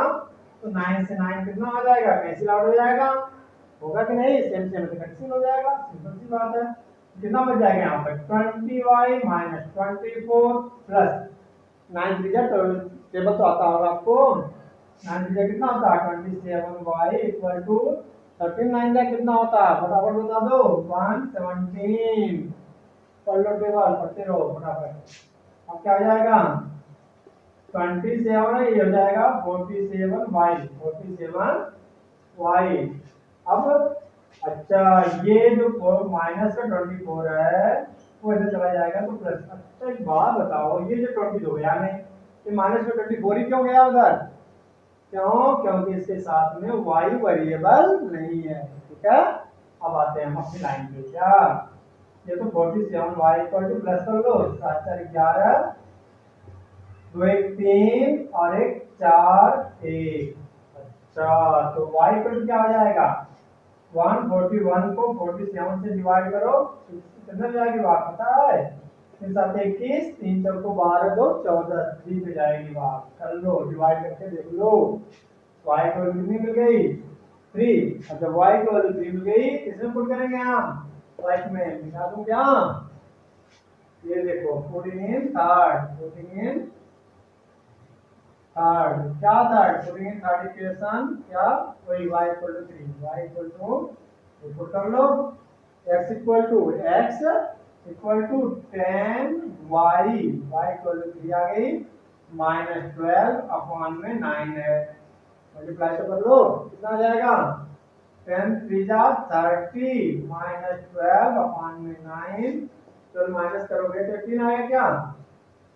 A: तो 9 से 9 कितना आ जाएगा कैंसिल आउट हो जाएगा होगा कि नहीं सेम सेम से कैंसिल हो जाएगा सिंपल सी बात है कितना बच जाएगा यहाँ पर 20y माइनस 24 प्लस 9 टेबल तो आता होगा आपको 9 कितना होता है 27y इक्वल टू 13 9 कितना होता है फटाफट बता दो 117 पढ़ लो टेबल पढ़ते रहो फटाफट। अब क्या हो जाएगा 27 ये हो जाएगा 47y अब अच्छा ये जो माइनस का 24 है वो ऐसे चला जाएगा तो प्लस। अच्छा एक बात बताओ ये जो 22 हो गया नहीं ये माइनस का 24 ही क्यों गया उधर क्यों क्योंकि इसके साथ में y वेरिएबल नहीं है ठीक है। अब आते हैं हम अपनी लाइन पे क्या ये तो 47y इक्वल टू प्लस कर लो 7 4 11 2 1 3 और 1 4 1 अच्छा तो y इक्वल टू क्या हो जाएगा 141 को 47 से डिवाइड करो कितना जाएगी बात पता है तीन सात 21, 3 चौको 12, 2 14, 3 पे जाएगी बात। कर लो, डिवाइड करके देख लो। y की वैल्यू कितनी मिल गई? 3। अच्छा y की वैल्यू 3 मिल गई, इसमें पुट करेंगे हम फर्स्ट में। निकाल दूं क्या? ये देखो, putting in third, putting in third, क्या third? Putting in third equation, क्या? वही y equal to 3, y equal to, put कर लो, x equal to 10 y, y equal to 3 आ गई, -12 अपॉन में 9 है। मल्टीप्लाई तो कर लो, कितना आ जाएगा? 10 3 जा 30, -12 अपॉन में 9, तो माइनस करोगे तो 18 आएगा क्या?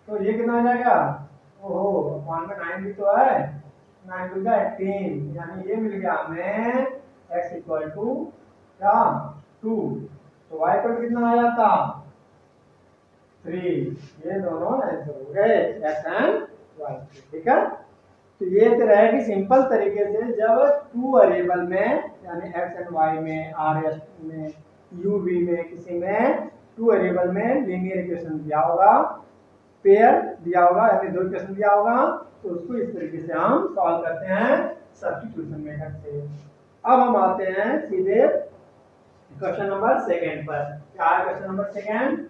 A: तो ये कितना आ जाएगा? ओहो, अपॉन में 9 भी तो है, 9 टू जा 18, यानी ये मिल गया हमें x इक्वल टू क्या? 2। तो y इक्वल कितना आ जाता? 3। ये दोनों आंसर हो गए, x एंड y। ठीक है, तो ये तरह है कि सिंपल तरीके से जब 2 वेरिएबल में यानी x एंड y में, r s में, u v में, किसी में 2 वेरिएबल में लीनियर इक्वेशन दिया होगा, पेयर दिया होगा, यानी 2 इक्वेशन दिया होगा, तो उसको इस तरीके से हम सॉल्व करते हैं सब्स्टिट्यूशन मेथड से। अब हम आते हैं सीधे क्वेश्चन नंबर सेकंड पर। क्या है question number second?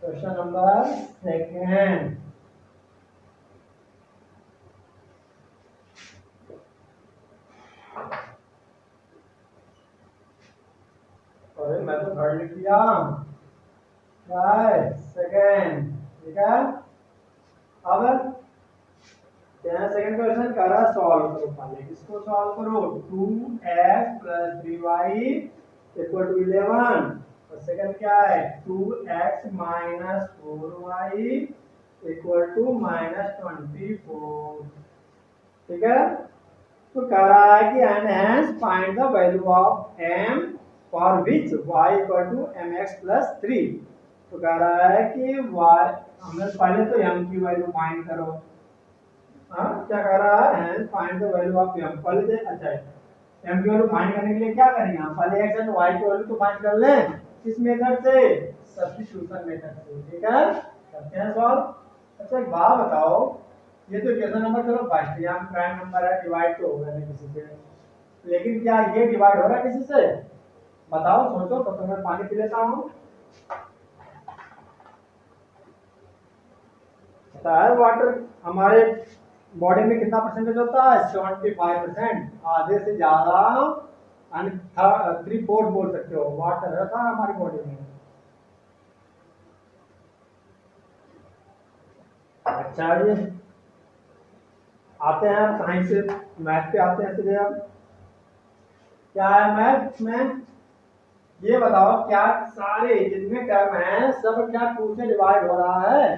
A: Question number second, अरे मैं तो थर्ड लिख दिया, क्या है? सेकंड। ठीक है, अब सेकंड क्वेश्चन कर रहा, सॉल्व करो। पहले किसको सॉल्व करो? 2x + 3y equal to 11। और सेकंड क्या है? 2x - 4y equal to -24। ठीक है, तो कह रहा है कि and hence find the value of m for which y equal to mx + 3। तो कह रहा है कि y, हमने पहले तो m की वैल्यू फाइंड करो। हाँ, क्या कह रहा है? Find the value of m। पहले से अच्छा m की वैल्यू फाइंड करने के लिए क्या करेंगे हम? पहले x एंड y की वैल्यू तो फाइंड कर लें, किस मेथड से? सब्स्टिट्यूशन मेथड से। ठीक है, करते हैं सॉल्व। अच्छा एक बात बताओ, ये तो इक्वेशन नंबर चलो फर्स्ट, यहाँ प्राइम नंबर है, डिवाइड तो होगा नहीं किसी से, लेकिन क्या ये डिवाइड हो रहा है किसी से? बताओ, सोचो, तो मैं पानी पी लेता हूँ। पता है वाटर हमारे बॉडी में कितना परसेंटेज होता है? 75%, आधे से ज्यादा, 3/4 बोल सकते हो, वाटर रहता है हमारी बॉडी में। अच्छा, ये आते हैं साइंस से मैथ पे आते हैं सीधे। अब क्या है मैथ में? ये बताओ, क्या सारे जितने टर्म हैं सब क्या 2 से डिवाइड हो रहा है?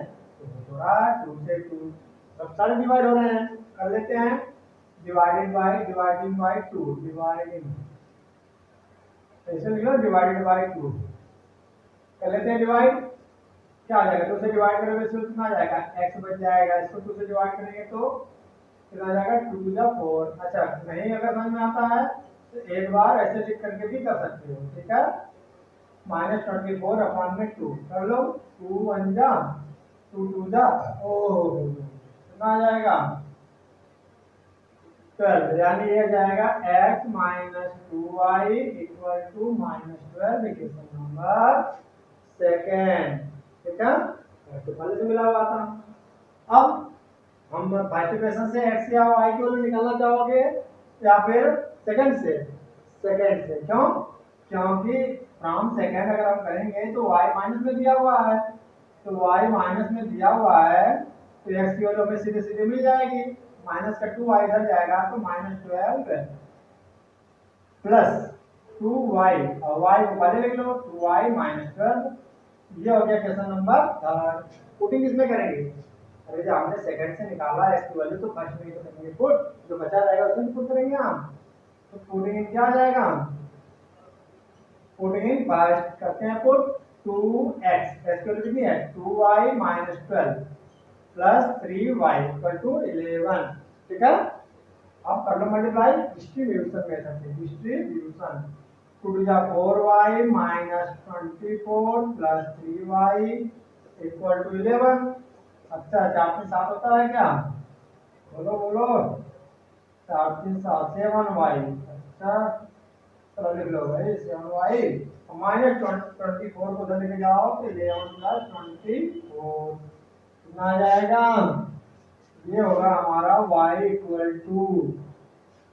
A: हो रहा है, 2 से 2 सब सारे डिवाइड हो रहे हैं। कर लेते हैं, डिवाइडिंग बाय 2, डिवाइडिंग, ऐसे लिख लो, डिवाइडेड बाय 2। कर लेते हैं डिवाइड, क्या आ जाएगा? 2 से डिवाइड करोगे तो कितना आ जाएगा? x बच जाएगा। इसको 2 से डिवाइड करेंगे तो कितना आ जाएगा? 2 4। अच्छा, नहीं अगर समझ में आता है तो एक बार ऐसे लिख करके भी कर सकते हो। ठीक है, -24 अपॉन में 2 कर लो, 2 1 जा 2 2 जा, ओह कितना आ जाएगा? 12, यानी ये जाएगा x - 2y equal to -12, equation number second. ठीक है, तो पहले से मिला हुआ था। अब हम फर्स्ट इक्वेशन से x या y की वैल्यू निकालना चाहोगे या फिर सेकंड से? सेकंड से। क्यों? क्योंकि फ्रॉम सेकंड अगर हम करेंगे तो y माइनस में दिया हुआ है, तो y माइनस में दिया हुआ है तो x की वैल्यू हमें सीधे सीधे मिल जाएगी। माइनस का 2y इधर जाएगा तो -12 प्लस 2y, और y को पहले लिख लो, 2y - 12। ये हो गया क्वेश्चन नंबर थर्ड। पुटिंग किसमें करेंगे? अरे जब हमने सेकंड से निकाला है इसकी वैल्यू, तो फर्स्ट में ही तो करेंगे पुट, जो बचा रहेगा उसमें पुट करेंगे हम। तो पुटिंग क्या आ जाएगा? पुटिंग फर्स्ट करते हैं पुट 2x, x की वैल्यू कितनी है? 2y - 12 plus 3y equal to 11। ठीक है, अब कर लो मल्टीप्लाई डिस्ट्रीब्यूशन मेथड से, डिस्ट्रीब्यूशन। टू टू जा 4y minus 24 plus 3y equal to 11। अच्छा 4 से 7 होता है क्या? बोलो बोलो। 4 से 7 7y। अच्छा चलो लिख लो भाई 7y माइनस 24 को उधर लेके जाओ तो 11 प्लस 24 कितना आ जाएगा? ये होगा हमारा y इक्वल टू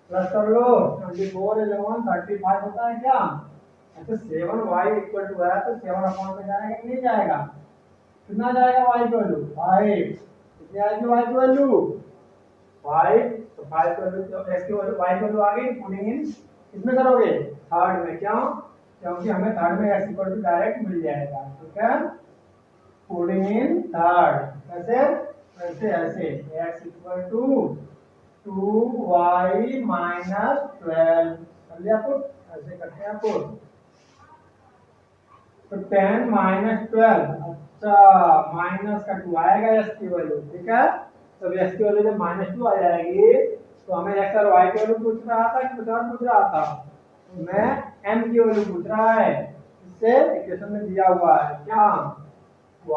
A: प्लस कर लो 24 11 35 होता है क्या? अच्छा 7y इक्वल टू है तो 7 अपॉन में जाएगा कि नहीं जाएगा? कितना जाएगा y की वैल्यू? 5। कितनी आएगी y की वैल्यू? 5। तो 5 की वैल्यू तो x की वैल्यू y की वैल्यू आ गई। पुटिंग इन किसमें करोगे? थर्ड में। क्यों? क्योंकि हमें थर्ड में x इक्वल टू डायरेक्ट मिल जाएगा। ठीक है, पुटिंग इन थर्ड। कैसे? ऐसे ऐसे x equal to 2y minus 12 कर लिया पुट। ऐसे करते हैं पुट। तो 10 माइनस 12। अच्छा माइनस का 2 आएगा x की वैल्यू। ठीक है, तो x की वैल्यू जब माइनस 2 आ जाएगी तो हमें x और y की वैल्यू पूछ रहा था कि कुछ और पूछ रहा था? मैं m की वैल्यू पूछ रहा है। इससे इक्वेशन में दिया हुआ है क्या? y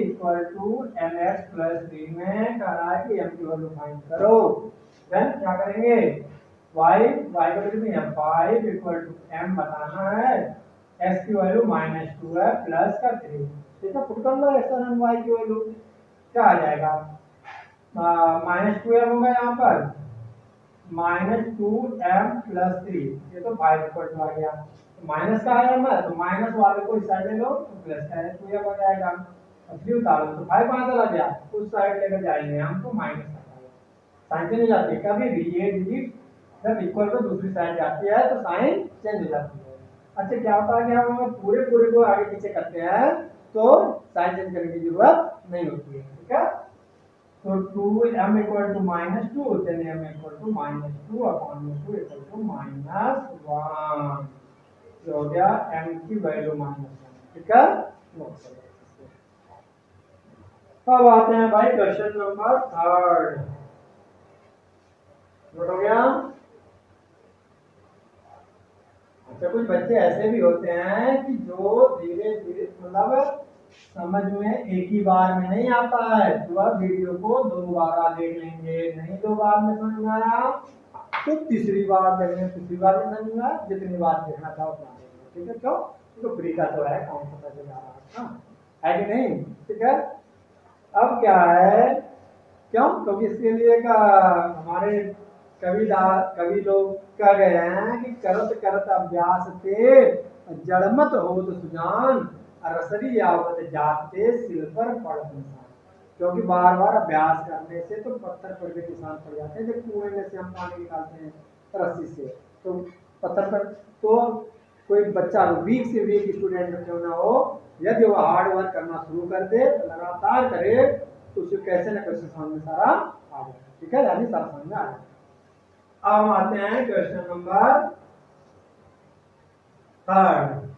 A: equal to mx plus 3 में कह रहा है कि m की वैल्यू फाइंड करो। देन क्या करेंगे? y की वैल्यू कितनी है? 5 इक्वल टू m बताना है। x की वैल्यू -2 है प्लस का 3। ठीक है, पुट कर लो x और y की वैल्यू। क्या आ जाएगा? -2m होगा यहाँ पर, -2m प्लस 3। ये तो 5 इक्वल टू आ गया। तो माइनस का आया है तो माइनस वाले को इस साइड ले लो तो प्लस का है 2m हो जाएगा। और 3 उतारो तो 5 कहाँ चला गया? उस साइड लेकर जाएंगे हम तो माइनस का साइन चेंज हो जाती है। कभी भी ये डिजिट जब इक्वल को दूसरी साइड जाती है तो साइन चेंज हो जाती है। अच्छा क्या होता है कि हम पूरे पूरे को आगे पीछे करते हैं तो साइन चेंज करने की जरूरत नहीं होती है। ठीक है, तो 2m equal to -2 then m equal to -2 upon में 2 इक्वल टू -1 जो हो गया m की वैल्यू -1। ठीक है, अब आते हैं भाई क्वेश्चन नंबर 3। नोट हो गया? अच्छा कुछ बच्चे ऐसे भी होते हैं कि जो धीरे धीरे मतलब समझ में एक ही बार में नहीं आता है तो वह वीडियो को 2 बार देख लेंगे। नहीं 2 बार में समझ में आया तो तीसरी बार देखने, तीसरी बार में समझ में आया जितनी बार देखना था उतना देखना। ठीक है, क्यों? तो फ्री का तो है, कौन सा पैसे जा रहा है कि नहीं? ठीक है, अब क्या है? क्यों? क्योंकि इसके लिए का हमारे कवि लोग कह गए हैं कि करत करत अभ्यास ते जड़मत हो तो सुजान रसरी आवत जाते सिल पर पड़त निशान। क्योंकि बार बार अभ्यास करने से तो पत्थर पर भी निशान पड़ जाते हैं। जब कुएं में से हम पानी निकालते हैं रस्सी से तो पत्थर पर तो कोई बच्चा वीक से वीक स्टूडेंट क्यों ना हो, यदि वो हार्ड वर्क करना शुरू कर दे लगातार करे तो उसे कैसे न कैसे समझ में सारा आ जाए। ठीक है, यानी सारा समझ में आ जाए। अब हम आते हैं क्वेश्चन नंबर 3।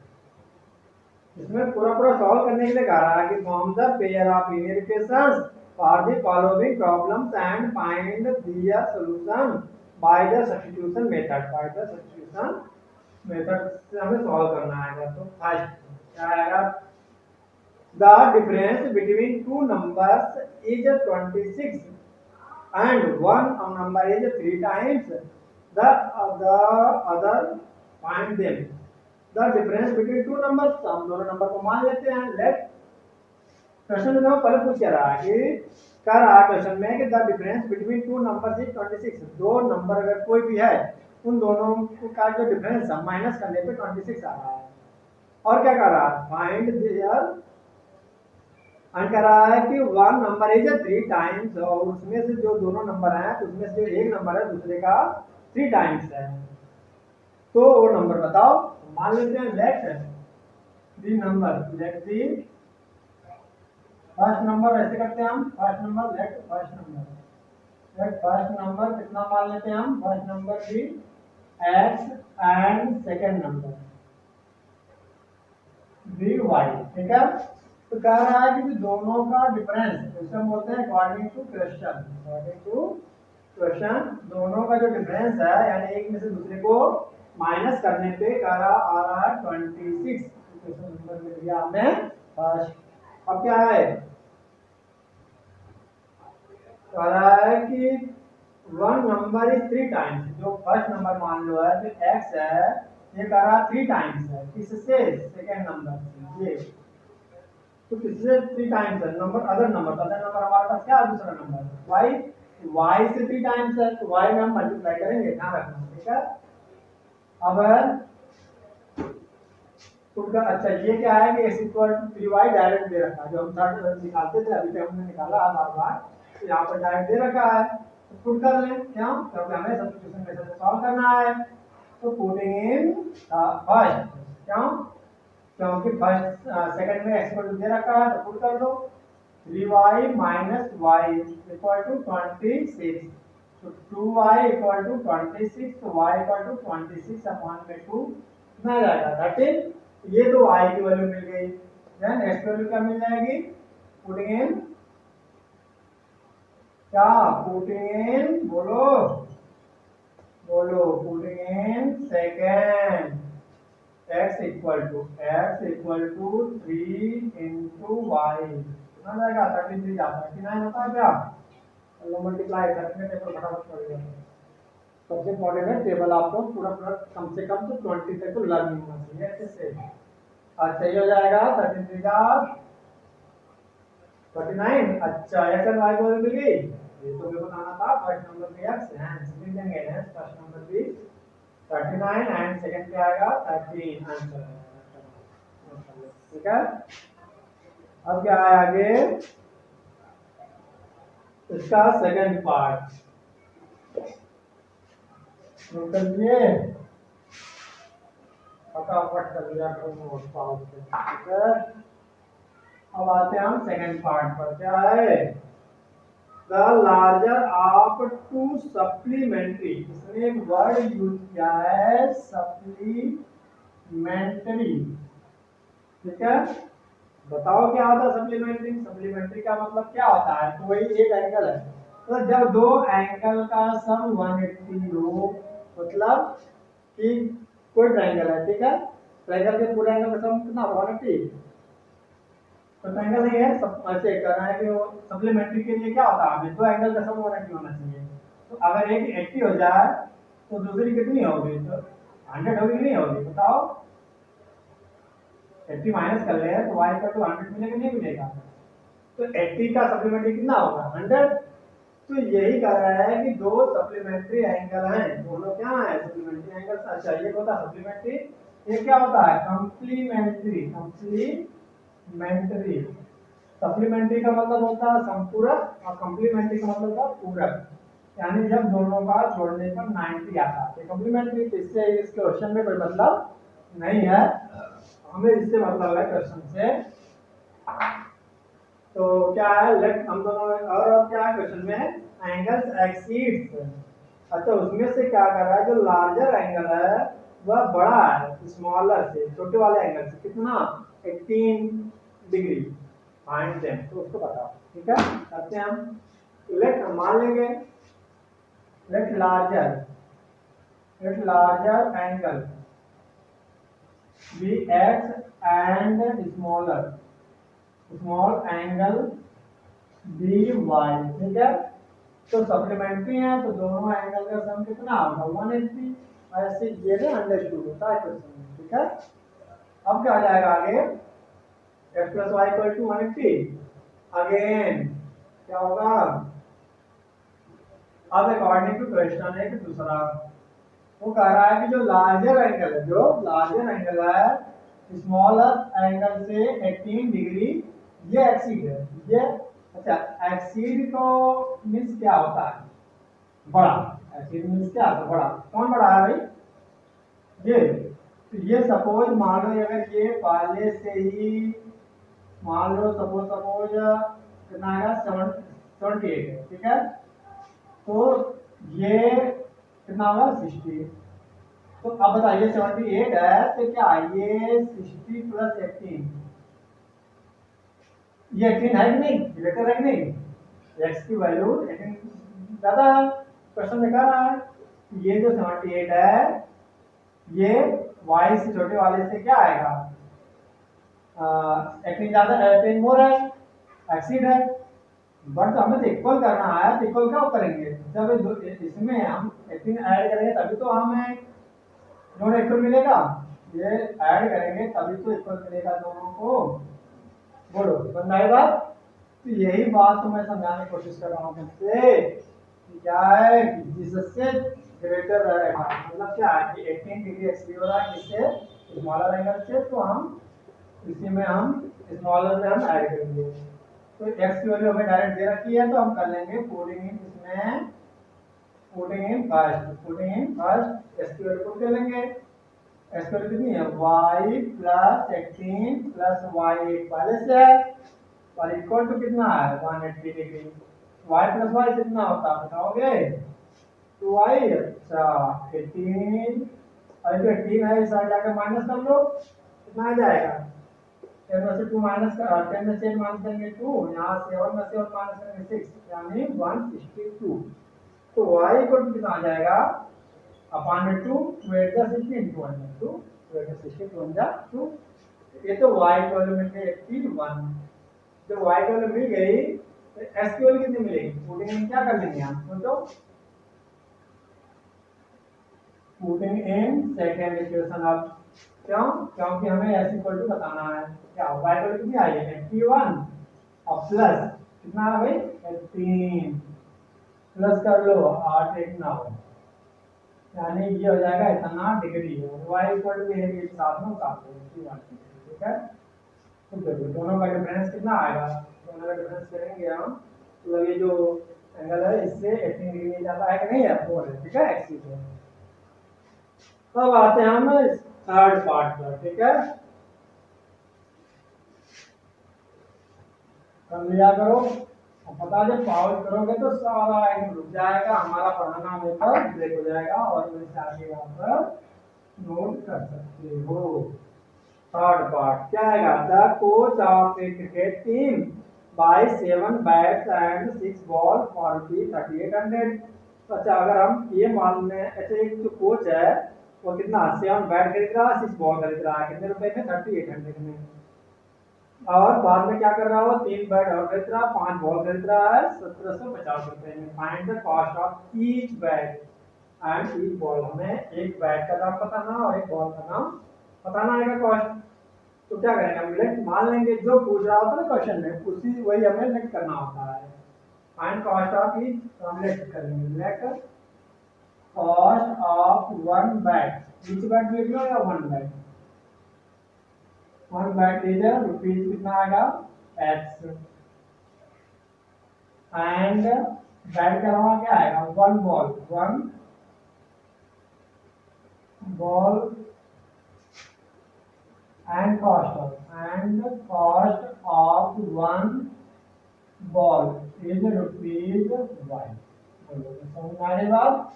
A: इसमें पूरा पूरा सॉल्व करने के लिए कह रहा है कि form the pair of linear equations for the following problems and find their solution by the substitution method. By the substitution method से हमें सॉल्व करना है। तो फर्स्ट क्या आएगा? The difference between two numbers is 26 and one number is 3 times the other, find them the difference between two numbers। हम दोनों number को मान लेते हैं। लेट क्वेश्चन में पहले पूछ रहा है कि कह रहा है क्वेश्चन में कि the difference between two numbers is 26। दो नंबर अगर कोई भी है उन दोनों का जो डिफरेंस है माइनस करने पे 26 आ रहा है। और क्या कर रहा है? फाइंड देयर कह रहा है कि वन नंबर इज 3 टाइम्स और उसमें से जो दोनों नंबर हैं उसमें से जो एक नंबर है दूसरे का 3 टाइम्स है तो वो नंबर बताओ। मान लेते हैं let the number, let the first number. ऐसे करते हैं हम first number, let first number, let first number कितना मान लेते हैं हम? First number be x and second number be y. ठीक है, तो कह रहा है कि दोनों का डिफरेंस जैसे हम बोलते हैं अकॉर्डिंग टू क्वेश्चन, दोनों का जो डिफरेंस है यानी एक में से दूसरे को माइनस करने पे कह रहा आ रहा है 26, क्वेश्चन नंबर मिल गया हमें फर्स्ट। अब क्या है, कह रहा है कि वन नंबर इज 3 टाइम्स, जो फर्स्ट नंबर मान लो है जो एक्स है ये कह रहा 3 टाइम्स है, किससे, सेकेंड नंबर से, ये तो किससे 3 टाइम्स है, नंबर अदर नंबर हमारे पास क्या है, दूसरा नंबर वाई, वाई से 3 टाइम्स है तो वाई में हम मल्टीप्लाई करेंगे, ध्यान रखना, ठीक है। अब उनका अच्छा ये क्या है कि x equal to 3y direct दे रखा है, जो हम थर्ड निकालते थे अभी तक हमने निकाला बार बार, तो यहाँ पर डायरेक्ट दे रखा है, तो पुट कर लें, क्यों, क्योंकि हमें सब्स्टिट्यूशन मेथड से सॉल्व करना है, तो पुटिंग इन फर्स्ट, क्यों, क्योंकि फर्स्ट सेकंड में x इक्वल टू दे रखा है तो पुट कर दो, 3y minus y equal to 26, तो 2y इक्वल टू 26, तो y इक्वल टू 26 अपॉन में 2 कितना आ जाएगा 13, ये तो y की वैल्यू मिल गई, देन x की वैल्यू क्या मिल जाएगी, पुटिंग इन, क्या पुटिंग इन, बोलो बोलो, putting in second, x equal to 3 into y कितना जाएगा 33 जाता है, 39 होता है क्या, चलो मल्टीप्लाई करके टेबल फटाफट कर दिया, सबसे इम्पोर्टेंट है टेबल आपको पूरा पूरा कम से कम तो 20 तक तो लर्न होना चाहिए अच्छे से। अच्छा ये हो जाएगा 39, अच्छा एक्स एंड वाई को मिल गई, ये तो मेरे को बताना था, फर्स्ट नंबर पे एक्स एंड लिख देंगे ना, फर्स्ट नंबर पे 39 एंड सेकंड पे आएगा 13 आंसर, ठीक है। अब क्या है आगे, इसका सेकंड पार्ट कर दिए, फटाफट कर दिया करो, ठीक है। अब आते हैं हम सेकंड पार्ट पर, क्या है, the larger of to supplementary, इसने एक वर्ड यूज किया है सप्लीमेंट्री, ठीक है। बताओ क्या होता है सप्लीमेंट्री, सप्लीमेंट्री का मतलब क्या होता है, तो वही एक एंगल है, तो जब दो एंगल का सम 180 हो, मतलब कि कोई ट्रायंगल है, ठीक है, ट्रायंगल के पूरे एंगल का सम कितना 180, तो ट्रायंगल नहीं है, सब ऐसे करना है कि वो सप्लीमेंट्री के लिए क्या होता है, दो एंगल का सम 180 होना चाहिए, तो अगर एक 80 हो जाए तो दूसरी कितनी होगी, तो 100 होगी नहीं होगी, बताओ 80 माइनस कर ले तो y इक्वल टू 100 मिलेगा नहीं मिलेगा, तो 80 का सप्लीमेंट्री कितना होगा 100, तो यही कह रहा है कि दो सप्लीमेंट्री एंगल हैं, दोनों क्या है सप्लीमेंट्री एंगल, अच्छा ये होता है सप्लीमेंट्री, ये क्या होता है कंप्लीमेंट्री, कंप्लीमेंट्री, सप्लीमेंट्री का मतलब होता है संपूरक और कंप्लीमेंट्री का मतलब होता है पूरक, यानी जब दोनों का जोड़ने पर 90 आता है कंप्लीमेंट्री, तो इससे इस क्वेश्चन में कोई मतलब नहीं है, हमें इससे मतलब है क्वेश्चन से, तो क्या है लेट हम दोनों, और अब क्या है क्वेश्चन में एंगल्स एक्सीड्स, अच्छा उसमें से क्या कर रहा है, जो लार्जर एंगल है वह बड़ा है स्मॉलर से, छोटे वाले एंगल से कितना 18 डिग्री, फाइंड देम, तो उसको बताओ, ठीक है, करते हैं हम, लेट मान लेंगे, let larger angle be x and small angle be y, ठीक है, तो सप्लीमेंट्री है तो दोनों एंगल का सम कितना होगा 180, ऐसे ये ना अंडरस्टूड होता है क्वेश्चन, ठीक है। अब क्या आ जाएगा आगे, x plus y equal to 180, again क्या होगा, अब अकॉर्डिंग टू क्वेश्चन एक दूसरा, वो कह रहा है कि जो लार्जर एंगल है स्मॉलर एंगल से 18 डिग्री ये एक्सीड है, ये अच्छा एक्सीड को मीन्स क्या होता है बड़ा, एक्सीड मीन्स क्या होता है बड़ा, कौन बड़ा है भाई, ये, तो ये सपोज मान लो अगर ये पहले से ही मान लो सपोज कितना आएगा 78 है, ठीक है, तो ये कितना होगा 60, तो अब बताइए 78 है तो क्या ये 60 प्लस 18, ये 18 है कि नहीं, ग्रेटर है कि नहीं, x की वैल्यू 18 ज्यादा है, क्वेश्चन दिखा रहा है, ये जो 78 है ये y से छोटे वाले से क्या आएगा, 18 ज्यादा 18 मोर है, एक्सीड है, बट हमें तो इक्वल करना है, तो इक्वल क्या करेंगे, जब इसमें हम 18 ऐड करेंगे तभी तो हमें दोनों इक्वल मिलेगा, ये ऐड करेंगे तभी तो इक्वल मिलेगा दोनों को। बोलो समझ आई बात। तो यही बात तो मैं समझाने की कोशिश कर रहा हूँ तुमसे कि क्या है कि जिससे ग्रेटर रहेगा, मतलब क्या है कि 18 डिग्री एक्सपी हो रहा है किससे, स्मॉलर एंगल से, तो हम इसी में हम स्मॉलर में हम ऐड करेंगे। तो एक्स की वैल्यू हमें डायरेक्ट दे रखी है, तो हम कर लेंगे पुटिंग इन इसमें, पुटिंग इन फर्स्ट एस की वैल्यू पुट कर लेंगे। एस की वैल्यू कितनी है, y प्लस 18 प्लस y पहले से है, और इक्वल टू कितना है 180 डिग्री। y प्लस y कितना होता है बताओगे, 2y, अच्छा 18, और जो 18 है इस साइड जाकर माइनस कर लो, कितना आ जाएगा, 10 में से 2 माइनस कर, 10 में से 8 माइनस करेंगे 2, यहाँ 7 में से 1 माइनस करेंगे 6, यानी 162। तो y इक्वल टू कितना आ जाएगा, अपॉन में 2, 2 8 जा 16 into 1 2, 2 8 जा 16 2 1 जा 2। ये तो y की वैल्यू मिल गई 18 1। जब y की वैल्यू मिल गई तो s की वैल्यू कितनी मिलेगी, पुटिंग इन क्या कर लेंगे हम, सोचो, पुटिंग इन सेकंड इक्वेशन। अब क्यों, क्योंकि हमें s इक्वल टू बताना है, क्या y इक्वल कितनी आई है 81, और प्लस कितना है भाई 18, प्लस कर लो 8 1 9, यानी ये हो जाएगा इतना डिग्री है, y इक्वल टू ये साथ में उतार दो 81, ठीक है। तो देखो दोनों का डिफरेंस कितना आएगा, दोनों का डिफरेंस करेंगे हम, मतलब ये जो एंगल है इससे 18 डिग्री ज्यादा है कि नहीं है, 4 है, ठीक है, एक्सिस है। अब आते हैं हम थर्ड पार्ट पर, ठीक है, कर लिया करो, और पता जब पॉज करोगे तो सारा एक रुक जाएगा, हमारा पढ़ाना मेथड ब्रेक हो जाएगा, और वैसे आगे वहां पर नोट कर सकते हो। थर्ड पार्ट क्या आएगा, the coach of a cricket team buy 7 bats and 6 ball for rupees 3800। तो अच्छा अगर हम ये मान लें, ऐसे एक जो कोच है वो कितना 7 बैट खरीद रहा है, 6 बॉल खरीद रहा है, कितने रुपए में 3800 में, और बाद में क्या कर रहा हो, 3 बैट और खरीद रहा है, 5 बॉल खरीद रहा है 1750 रुपए में। Find the cost of each bat and each ball, हमें एक बैट का दाम बताना और एक बॉल का दाम बताना है कॉस्ट। तो क्या करेंगे हम, लेट मान लेंगे जो पूछ रहा होता है ना क्वेश्चन में, उसी वही हमें लेट करना होता है। फाइंड कॉस्ट ऑफ ईच, तो हम लेट करेंगे, let cost of one bat, each bat लिख लो या one bat, one bat is rupees कितना आएगा एक्स, एंड बैट के अलावा क्या आएगा, one ball, one ball and cost of one ball is rupees y। समझ आ रही बात।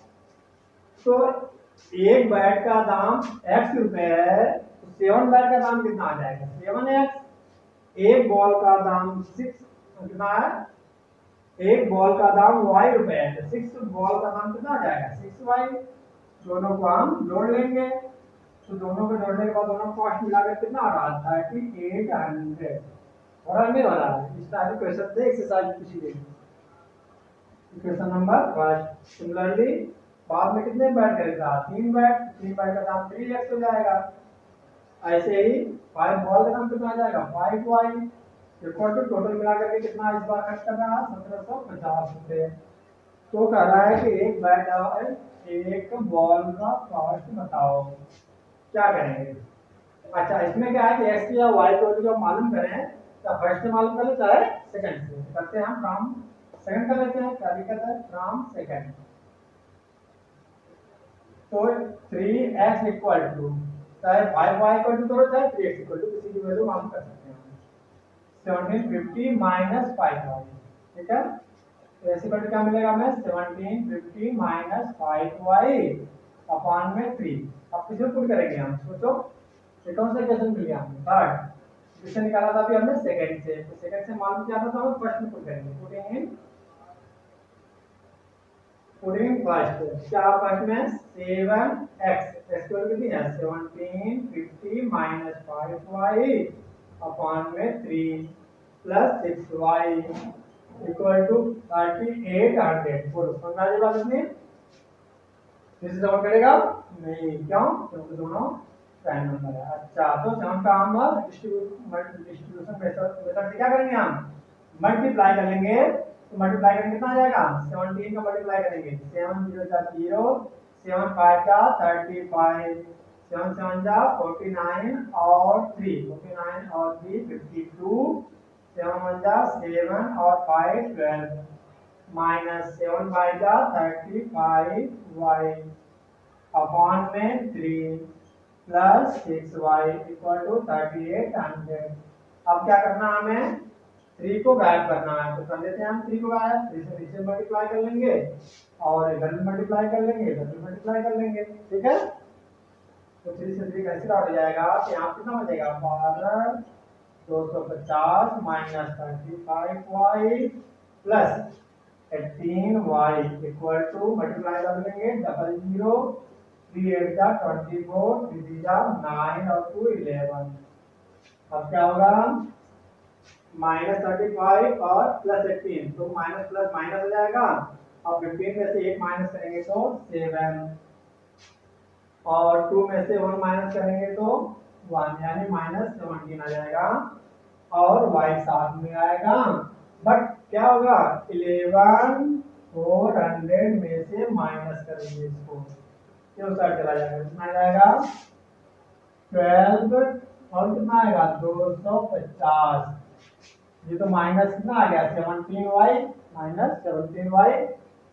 A: तो एक बैट का दाम x रुपए है, तो 7 बैट का दाम कितना आ जाएगा 7x, एक बॉल का दाम 6 कितना है, एक बॉल का दाम y रुपए है, तो 6 बॉल का दाम कितना आ जाएगा 6y। दोनों को हम जोड़ लेंगे, तो दोनों को जोड़ने के बाद दोनों कॉस्ट मिलाकर कितना आ रहा था 3800, और नहीं हो रहा है। इस टाइप के क्वेश्चन से एक्सरसाइज पूछी गई, क्वेश्चन नंबर फर्स्ट। सिमिलरली बाद में कितने बैट करेगा, 3 बैट, 3 बैट का दाम 3 लाख हो जाएगा। ऐसे ही 5 बॉल का दाम कितना आ जाएगा 5y, इक्वल टू टोटल मिलाकर के कितना इस बार खर्च कर रहा है 1750 रुपए। तो कह रहा है कि एक बैट और एक बॉल का कॉस्ट बताओ, क्या करेंगे। अच्छा इसमें क्या है कि एक्स या वाई को जो मालूम करें, तो फर्स्ट से मालूम कर ले चाहे सेकंड से करते हैं, हम फ्रॉम सेकंड कर लेते हैं, क्या दिक्कत है, फ्रॉम सेकंड। तो 3x इक्वल टू चाहे 5y इक्वल टू करो चाहे 3x इक्वल टू, किसी की वैल्यू मालूम कर सकते हैं 1750 माइनस 5y, ठीक है। तो ऐसे करके क्या मिलेगा हमें 1750 माइनस 5y अपॉन में 3। अब किसमें पुट करेंगे हम, सोचो ये कौन सा इक्वेशन मिल गया हमें, थर्ड। जिससे निकाला था अभी हमने सेकंड से, तो सेकंड से मालूम किया था तो हम फर्स्ट में पुट करेंगे, पुटिंग इन पुटिंग फर्स्ट, क्या फर्स्ट में 7x x को कितनी है 17 50 माइनस 5y अपॉन में 3 प्लस 6y इक्वल टू 3800। बोलो समझ में बात इतनी, किसी से करेगा नहीं, क्यों, क्योंकि दोनों प्राइम नंबर है। अच्छा तो सेवन का हम डिस्ट्रीब्यूशन मेथड से क्या करेंगे, हम मल्टीप्लाई कर लेंगे। तो मल्टीप्लाई करेंगे कितना आ जाएगा 17 का मल्टीप्लाई करेंगे 7 0 जा 0 7 5 जा 35 7 7 जा 49 और 3 49 और 3 52 7 1 जा 7 और 5 12 माइनस 7 5 जा 35y अपॉन में 3 प्लस 6y इक्वल टू 3800। अब क्या करना है, हमें 3 को गायब करना है, तो कर लेते हैं हम 3 को गायब। 3 से नीचे मल्टीप्लाई कर लेंगे और इधर भी मल्टीप्लाई कर लेंगे, इधर भी मल्टीप्लाई कर लेंगे, ठीक है। तो 3 से 3 कैंसिल आउट हो जाएगा, तो यहाँ कितना बचेगा 12 250 minus 35y plus 18y equal to multiply कर लेंगे 00 3 8 जा 24 3 जा 9 और 2 11। अब क्या होगा माइनस 35 और प्लस 18, तो माइनस प्लस माइनस हो जाएगा। अब 15 में से 1 माइनस करेंगे तो 7 और 2 में से 1 माइनस करेंगे तो 1 यानी माइनस 17 आ जाएगा और y साथ में आएगा। बट क्या होगा 11 400 में से माइनस करेंगे इसको, क्यों साइड चला जाएगा, कितना आ जाएगा 12 और कितना आएगा 250। ये तो माइनस कितना आ गया 17y माइनस 17y,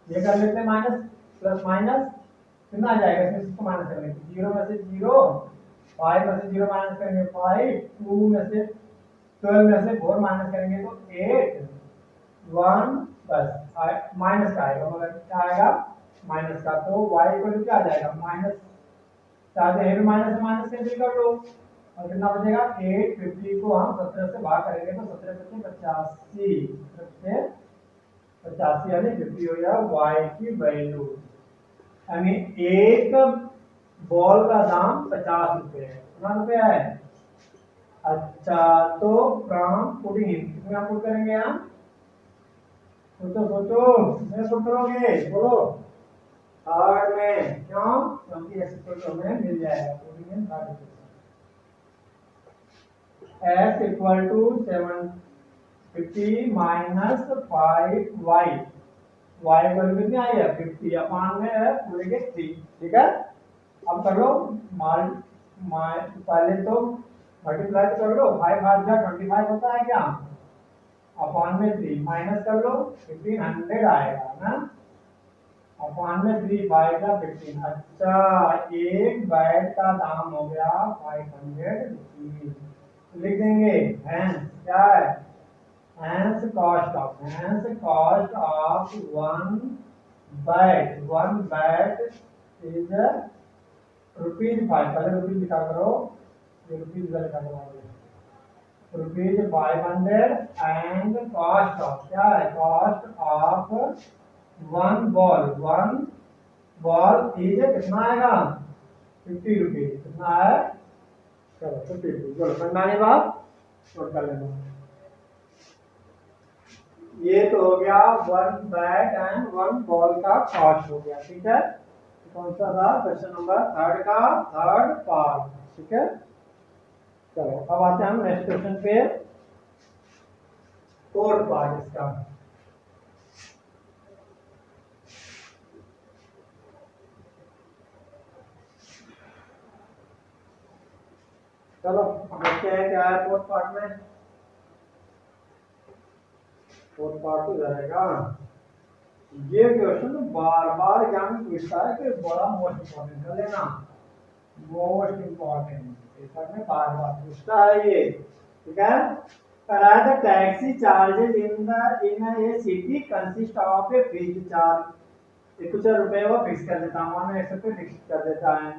A: ये कर लेते हैं माइनस प्लस माइनस कितना आ जाएगा, इसको माइनस करेंगे 0 में से 0 5 में से 0 माइनस करेंगे 5 2 में से 12 में से 4 माइनस करेंगे तो 8 1 बस माइनस का आएगा, मगर क्या आएगा माइनस का, तो y इक्वल क्या आ जाएगा माइनस, चाहते हैं माइनस से माइनस कैंसिल कर लो और कितना बचेगा 850 को हम 17 से भाग करेंगे तो 17 बचे 85 यानी 50 हो गया y की वैल्यू, यानी एक बॉल का दाम 50 रुपए है, कितना रुपया है। अच्छा तो फ्रॉम पुटिंग इन कितना पुट करेंगे हम, सोचो सोचो कितने पुट करोगे बोलो थर्ड में, क्यों क्योंकि x इक्वल टू हमें मिल जाएगा putting in third x equal to 750 minus 5y, y value कितनी आई है 50 अपान में है पूरे के 3, ठीक है। अब कर लो पहले तो मल्टीप्लाई तो कर लो 5 5 जा 25 होता है क्या, अपान में 3 माइनस कर लो 1500 आएगा ना, अपान में 3 5 का 15। अच्छा एक बैट का दाम हो गया 500 रुपीज, लिख देंगे हैंस क्या है hence cost of one bat is ₹5, पहले रुपीज लिखा करो, ये रुपीज का लिखा करो ₹500 एंड कॉस्ट ऑफ क्या है cost of one ball is कितना आएगा 50 रुपीज, कितना है चलो 50 रुपीज, चलो समझाने बात नोट कर लेना। ये तो हो गया one bat and one ball का कॉस्ट हो गया, ठीक है। कौन सा था क्वेश्चन नंबर थर्ड का थर्ड पार्ट, ठीक है। चलो अब आते हैं हम नेक्स्ट क्वेश्चन पे, फोर्थ पार्ट इसका। चलो देखते हैं क्या है फोर्थ पार्ट में। फोर्थ पार्ट तो रहेगा, ये क्वेश्चन बार बार एग्जाम में पूछता है कि बड़ा मोस्ट इंपॉर्टेंट कर लेना, मोस्ट इंपॉर्टेंट पेपर में बार बार पूछता है ये, ठीक है। कराया the taxi charges in A city consist of a fixed charge, कुछ रुपए वो फिक्स कर देता हूँ मैं 100 रुपए फिक्स कर देता है,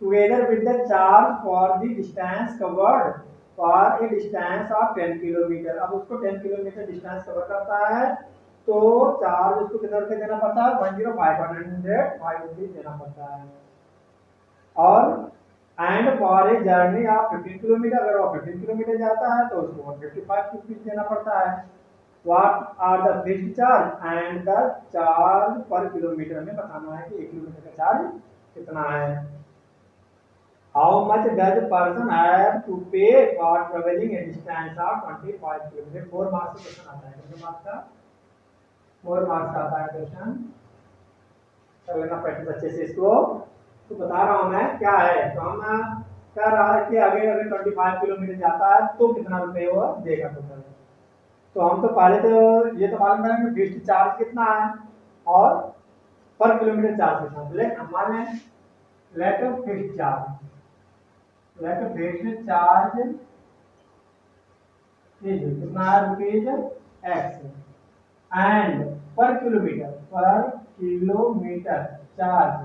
A: together with the charge for the distance covered for a distance of 10 kilometre. अब उसको 10 किलोमीटर डिस्टेंस कवर करता है तो चार्ज उसको कितना रुपये देना पड़ता है, 105 रुपीज देना पड़ता है। और and for a journey of 15 kilometre, अगर वो 15 किलोमीटर जाता है तो उसको 155 रुपीज देना पड़ता है। What are the fixed charge and the charge per kilometre, में बताना है कि 1 किलोमीटर का चार्ज कितना है। How much does person have to pay for travelling a distance of 25 kilometre. 4 marks का क्वेश्चन आता है, कितने मार्क्स का, 4 मार्क्स का आता है क्वेश्चन। कर लेना प्रैक्टिस अच्छे से इसको। तो बता रहा हूं मैं क्या है, तो हम कह रहा है कि आगे अगर 25 किलोमीटर जाता है तो कितना रुपए वो देगा टोटल। तो हम तो पहले तो ये तो मालूम करेंगे फिक्स्ड चार्ज कितना है और पर किलोमीटर चार्ज कितना। लेट मान लें लेट फिक्स्ड चार्ज कितना है rupees x and per kilometre charge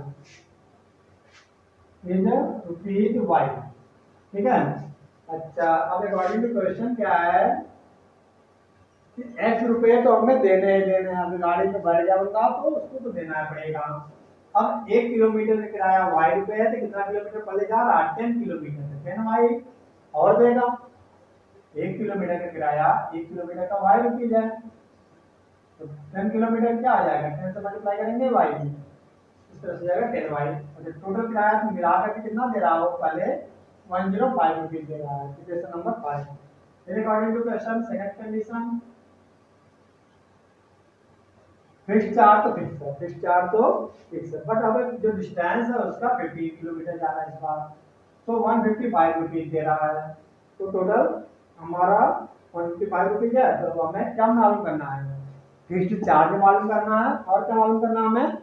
A: is rupees y. ठीक है। अच्छा, अब अकॉर्डिंग टू क्वेश्चन क्या है कि एक्स रुपये तो हमें देने ही देने हैं। अभी गाड़ी में बैठ गया बंदा तो उसको तो देना पड़ेगा। अब 1 किलोमीटर का किराया वाई रुपये है, तो कितना किलोमीटर पहले जा रहा है, 10 किलोमीटर, 10 वाई और देगा। 1 किलोमीटर का किराया 1 किलोमीटर का वाई रुपीज है, तो 10 किलोमीटर क्या आ जाएगा, 10 से मल्टीप्लाई करेंगे वाई, इस तरह से जाएगा 10 वाई। और टोटल किराया तो मिला करके कितना दे रहा हो, पहले 105 रुपीज दे रहा है। Question number 5। According to question second condition, fixed charge तो फिक्स है, बट अब जो डिस्टेंस है उसका 15 किलोमीटर जा रहा है इस बार, तो 155 रुपीज दे रहा है। तो टोटल हमारा 155 रुपीज है। तो हमें क्या मालूम करना है, फिक्स्ड चार्ज मालूम करना है और क्या मालूम करना है हमें,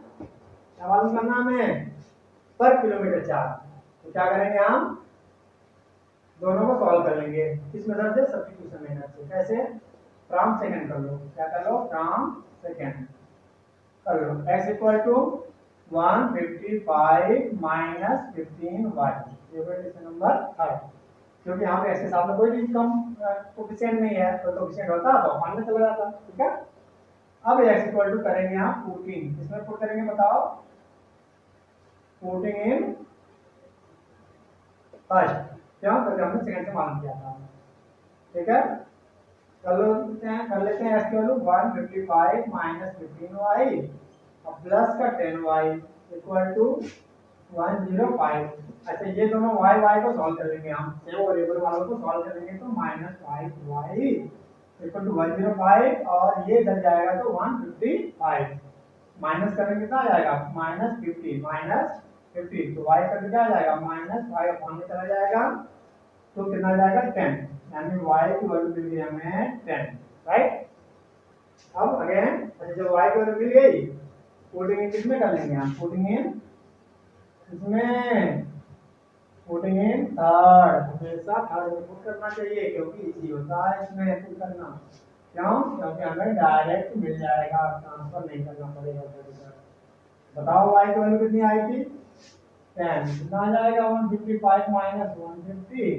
A: क्या मालूम करना है हमें, पर किलोमीटर चार्ज। तो क्या करेंगे, हम दोनों को सॉल्व कर लेंगे इस मेथड से, सब्स्टिट्यूशन मेथड से। कैसे, फ्रॉम सेकंड कर लो, क्या कर लो, फ्रॉम सेकंड कर लो। x equal to 155 minus 15y, ये क्वेश्चन नंबर 5। क्योंकि यहाँ पे x के साथ में कोई कम कोएफिशिएंट नहीं है, तो कोएफिशिएंट होता तो मान में चला जाता। ठीक है। अब x इक्वल टू करेंगे हम 14, इसमें पुट करेंगे, बताओ, पुटिंग इन फर्स्ट, क्यों, क्योंकि हमने सेकंड से मालूम किया था। ठीक है, कर लेते हैं। x की वैल्यू 155 माइनस 15y और प्लस का 10y इक्वल टू 105। अच्छा, ये दोनों y को सॉल्व कर लेंगे हम, सेम वेरिएबल वालों को सॉल्व करेंगे तो माइनस 5y इक्वल टू 105 और ये इधर जाएगा तो 155 माइनस करेंगे कितना आ जाएगा, माइनस 50 तो y का क्या आ जाएगा, माइनस 5 अपॉन में चला जाएगा तो कितना जाएगा 10, यानी y की वैल्यू मिल गई हमें 10, राइट। अब अगेन, अच्छा जब y की वैल्यू मिल गई, पुटिंग इन किसमें कर लेंगे हम, पुटिंग इन इसमें, पुटिंग इन थर्ड, हमेशा थर्ड में पुट करना चाहिए क्योंकि इजी होता है इसमें पुट करना। क्यों, क्योंकि हमें डायरेक्ट मिल जाएगा, ट्रांसफर नहीं करना पड़ेगा। बताओ y की वैल्यू कितनी आई थी, 10, कितना आ जाएगा 155 माइनस 150,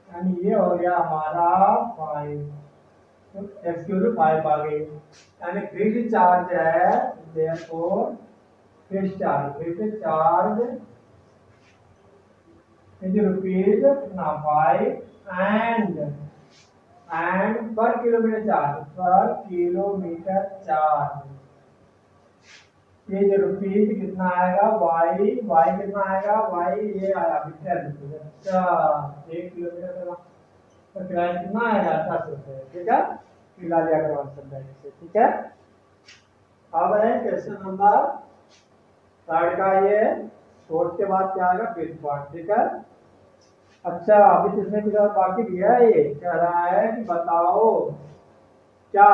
A: यानी ये हो गया हमारा 5, तो x की वैल्यू 5 आ गई, यानी फिक्स्ड चार्ज है, therefore fixed charge is rupees कितना 5 एंड पर किलोमीटर चार्ज ये जो रुपीज कितना आएगा, वाई कितना आएगा, वाई ये आया 10 रुपये। अच्छा, 1 किलोमीटर का किराया कितना आएगा, 10 रुपये। ठीक है, मिला लिया करो आंसर डायरेक्ट से। ठीक है, अब है क्वेश्चन नंबर 3 का, ये फोर्थ के बाद क्या आएगा, फिफ्थ पार्ट। ठीक है। अच्छा, अभी इसमें कुछ और बाकी भी है, ये कह रहा है कि बताओ क्या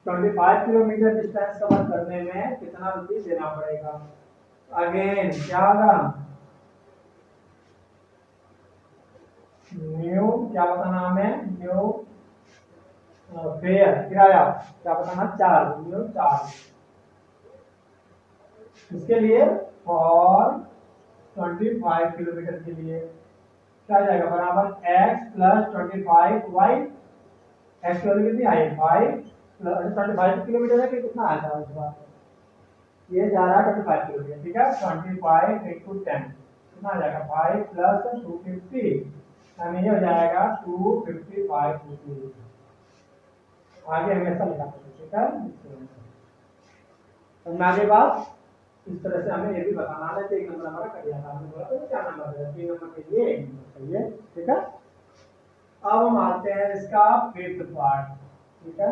A: 25 किलोमीटर डिस्टेंस कवर करने में कितना रुपये देना पड़ेगा। अगेन क्या होगा, न्यू क्या बताना हमें, न्यू फेयर किराया क्या बताना, चार्ज, न्यू चार्ज। इसके लिए और 25 किलोमीटर के लिए क्या जाएगा, बराबर x प्लस 25y, एक्स की वैल्यू कितनी आई 5 25 किलोमीटर है कि कितना आया था इस बार, ये जा रहा है 25 किलोमीटर, ठीक है। 25 इंटू 10 कितना आ जाएगा 5 प्लस 250, यानी ये हो जाएगा 255 रुपीज। आगे हमेशा लिखा था, ठीक है। तो आगे बात इस तरह से हमें ये भी बताना है कि एक नंबर हमारा कट गया था, हमने बोला तो क्या नंबर है, 3 नंबर के लिए 1 नंबर चाहिए, ठीक है। अब हम आते हैं इसका फिफ्थ पार्ट, ठीक है।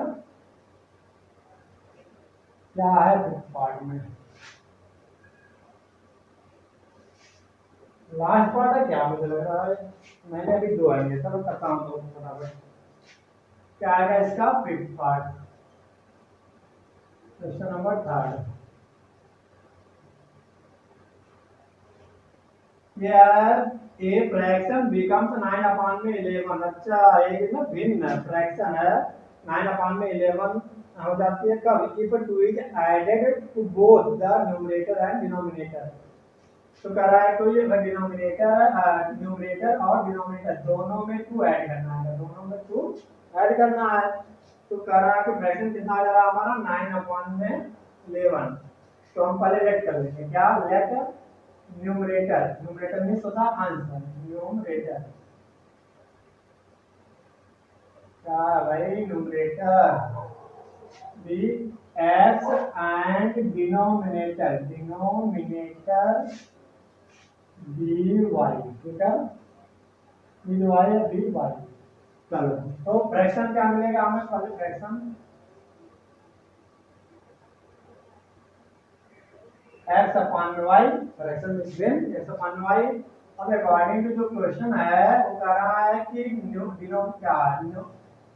A: क्या है फिफ्थ पार्ट में, लास्ट पार्ट है क्या, मुझे लग रहा है मैंने अभी दो आएंगे, चलो करता हूँ तो बराबर। क्या आएगा इसका fifth part, question number third. यार ए फ्रैक्शन बिकम्स 9/11। अच्छा एक ना भिन्न फ्रैक्शन है 9/11 हो जाती है कब, if 2 is added to both the numerator and denominator. तो कह रहा है कोई न्यूमरेटर और डिनोमिनेटर दोनों में 2 ऐड करना है, दोनों में 2 ऐड करना है। तो कह रहा है कि फ्रैक्शन कितना आ जा रहा है हमारा 9/11। तो हम पहले लेट कर लेंगे, क्या लेट न्यूमरेटर, न्यूमरेटर मींस होता है आंसर, न्यूमरेटर क्या भाई, numerator be x and denominator be y, ठीक है, बी वाई या बी वाई। चलो तो फ्रैक्शन क्या मिलेगा हमें, पहले fraction x upon y, fraction means then x upon y। अब अकॉर्डिंग टू जो क्वेश्चन है वो कह रहा है कि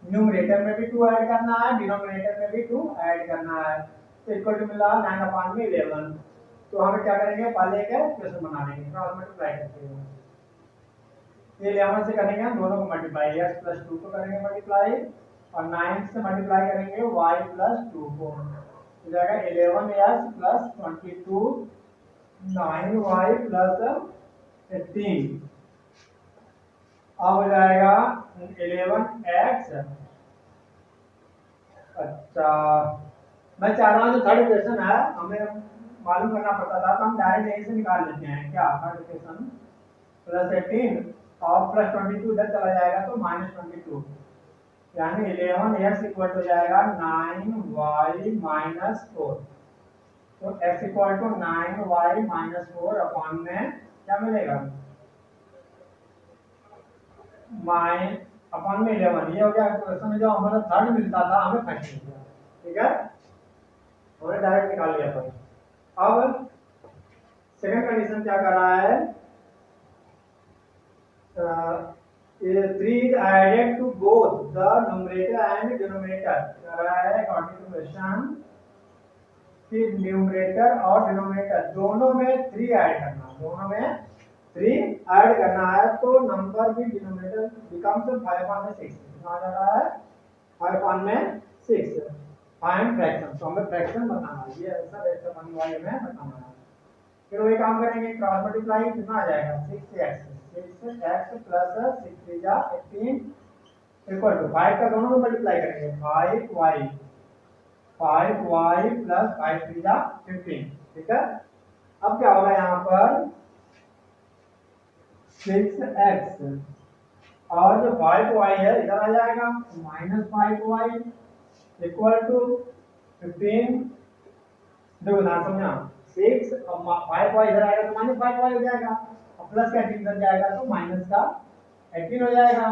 A: न्यूमरेटर में भी 2 ऐड करना है, डिनोमिनेटर में भी 2 ऐड करना है। तो इक्वल टू मिला 9/11। तो हम क्या करेंगे, पहले के क्वेश्चन बना लेंगे, क्रॉस मल्टीप्लाई करते हैं। ये 11 से करेंगे हम दोनों को मल्टीप्लाई, x + 2 को करेंगे मल्टीप्लाई और 9 से मल्टीप्लाई करेंगे y + 2 को, हो जाएगा 11x + 22 9y + 18। अब हो जाएगा 11x। अच्छा मैं चाह रहा हूँ जो थर्ड इक्वेशन है हमें मालूम करना पड़ता था, तो हम डायरेक्ट यहीं से निकाल लेते हैं, क्या थर्ड इक्वेशन +18 और +22 इधर चला जाएगा तो -22, यानी 11x इक्वल हो जाएगा 9y - 4। तो x equal to 9y - 4 upon में क्या मिलेगा, माइन अपॉन में 11। ये हो गया क्वेश्चन में जो हमारा थर्ड मिलता था हमें फर्स्ट मिल गया, ठीक है, हमने डायरेक्ट निकाल लिया था। अब सेकंड कंडीशन क्या कर रहा है, 3 is added to both the numerator and denominator। कर रहा है अकॉर्डिंग टू क्वेश्चन कि न्यूमरेटर और डिनोमिनेटर दोनों में 3 ऐड करना, दोनों में 3 ऐड करना है। तो नंबर भी डिनोमिनेटर बिकम्स 5/6, कितना आ जा रहा है 5/6। फाइंड फ्रैक्शन, तो हमें फ्रैक्शन बताना है, ये ऐसा ऐसा बनने वाले में बताना है। फिर वही काम करेंगे, क्रॉस मल्टीप्लाई कितना आ जाएगा 6x + 6 × 18 इक्वल टू 5 का दोनों में मल्टीप्लाई करेंगे 5y + 5 3 जा 15, ठीक है। अब क्या होगा यहाँ पर 6x और जो 5y है इधर आ जाएगा -5y इक्वल टू 15। देखो ध्यान समझना, 6 और 5y इधर आएगा तो -5y हो जाएगा और प्लस का 18 इधर जाएगा तो माइनस का 18 हो जाएगा।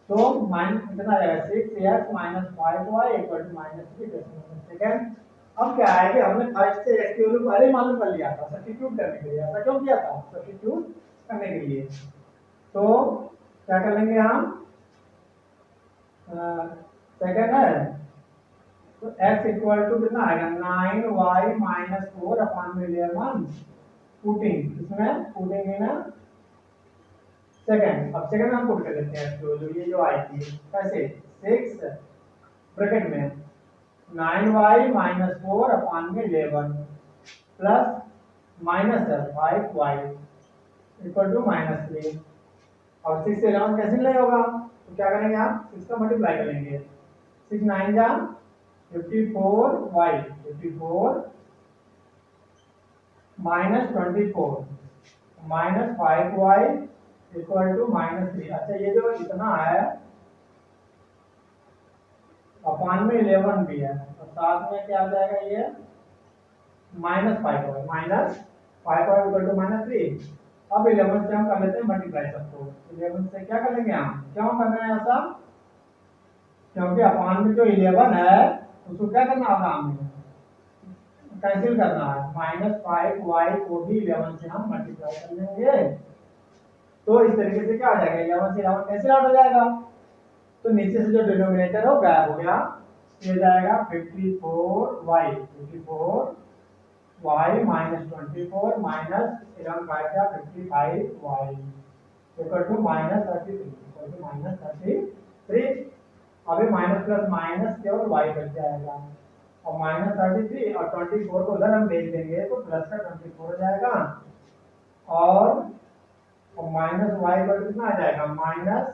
A: तो माइनस कितना आ जाएगा 6x - 5y इक्वल टू -3, ठीक है। अब क्या है कि हमने फर्स्ट से x की वैल्यू पहले मालूम कर लिया था सब्स्टिट्यूट करने के लिए, ऐसा क्यों किया था, सब्स्टिट्यूट करने के लिए। तो क्या कर लेंगे हम, सेकंड है तो x इक्वल टू कितना आएगा 9y - 4 अपॉन में 11 पुटिंग, इसमें पुटिंग इन सेकंड। अब सेकंड हम पुट कर लेते हैं तो जो ये जो आई थी कैसे 6 ब्रैकेट में 9y - 4 अपॉन में 11 plus minus 5y equal to -3। और 6 से 11 कैंसिल नहीं होगा तो क्या करेंगे आप 6 का मल्टीप्लाई करेंगे, 6 9 जा 54y 54 minus 24 minus 5y equal to -3। अच्छा ये जो इतना है अपान में 11 भी है और साथ में क्या आ जाएगा ये -5y इक्वल टू -3। अब 11 से हम कर लेते हैं मल्टीप्लाई सबको। 11 से क्या कर लेंगे हम, क्यों कर रहे हैं ऐसा, क्योंकि अपान में जो 11 है उसको क्या करना होगा, हमें कैंसिल करना है। -5y को भी 11 से हम मल्टीप्लाई कर लेंगे तो इस तरीके से क्या हो जाएगा, 11 से 11 कैंसिल आउट हो जाएगा। तो नीचे से जो डिनोमिनेटर हो गायब हो गया, ये जाएगा 54y माइनस 24 माइनस 11 का 55y इक्वल टू -33 अभी माइनस प्लस माइनस केवल y बच जाएगा और -33 और 24 को उधर हम भेज देंगे तो प्लस का 24 हो जाएगा और माइनस वाई पर कितना आ जाएगा, माइनस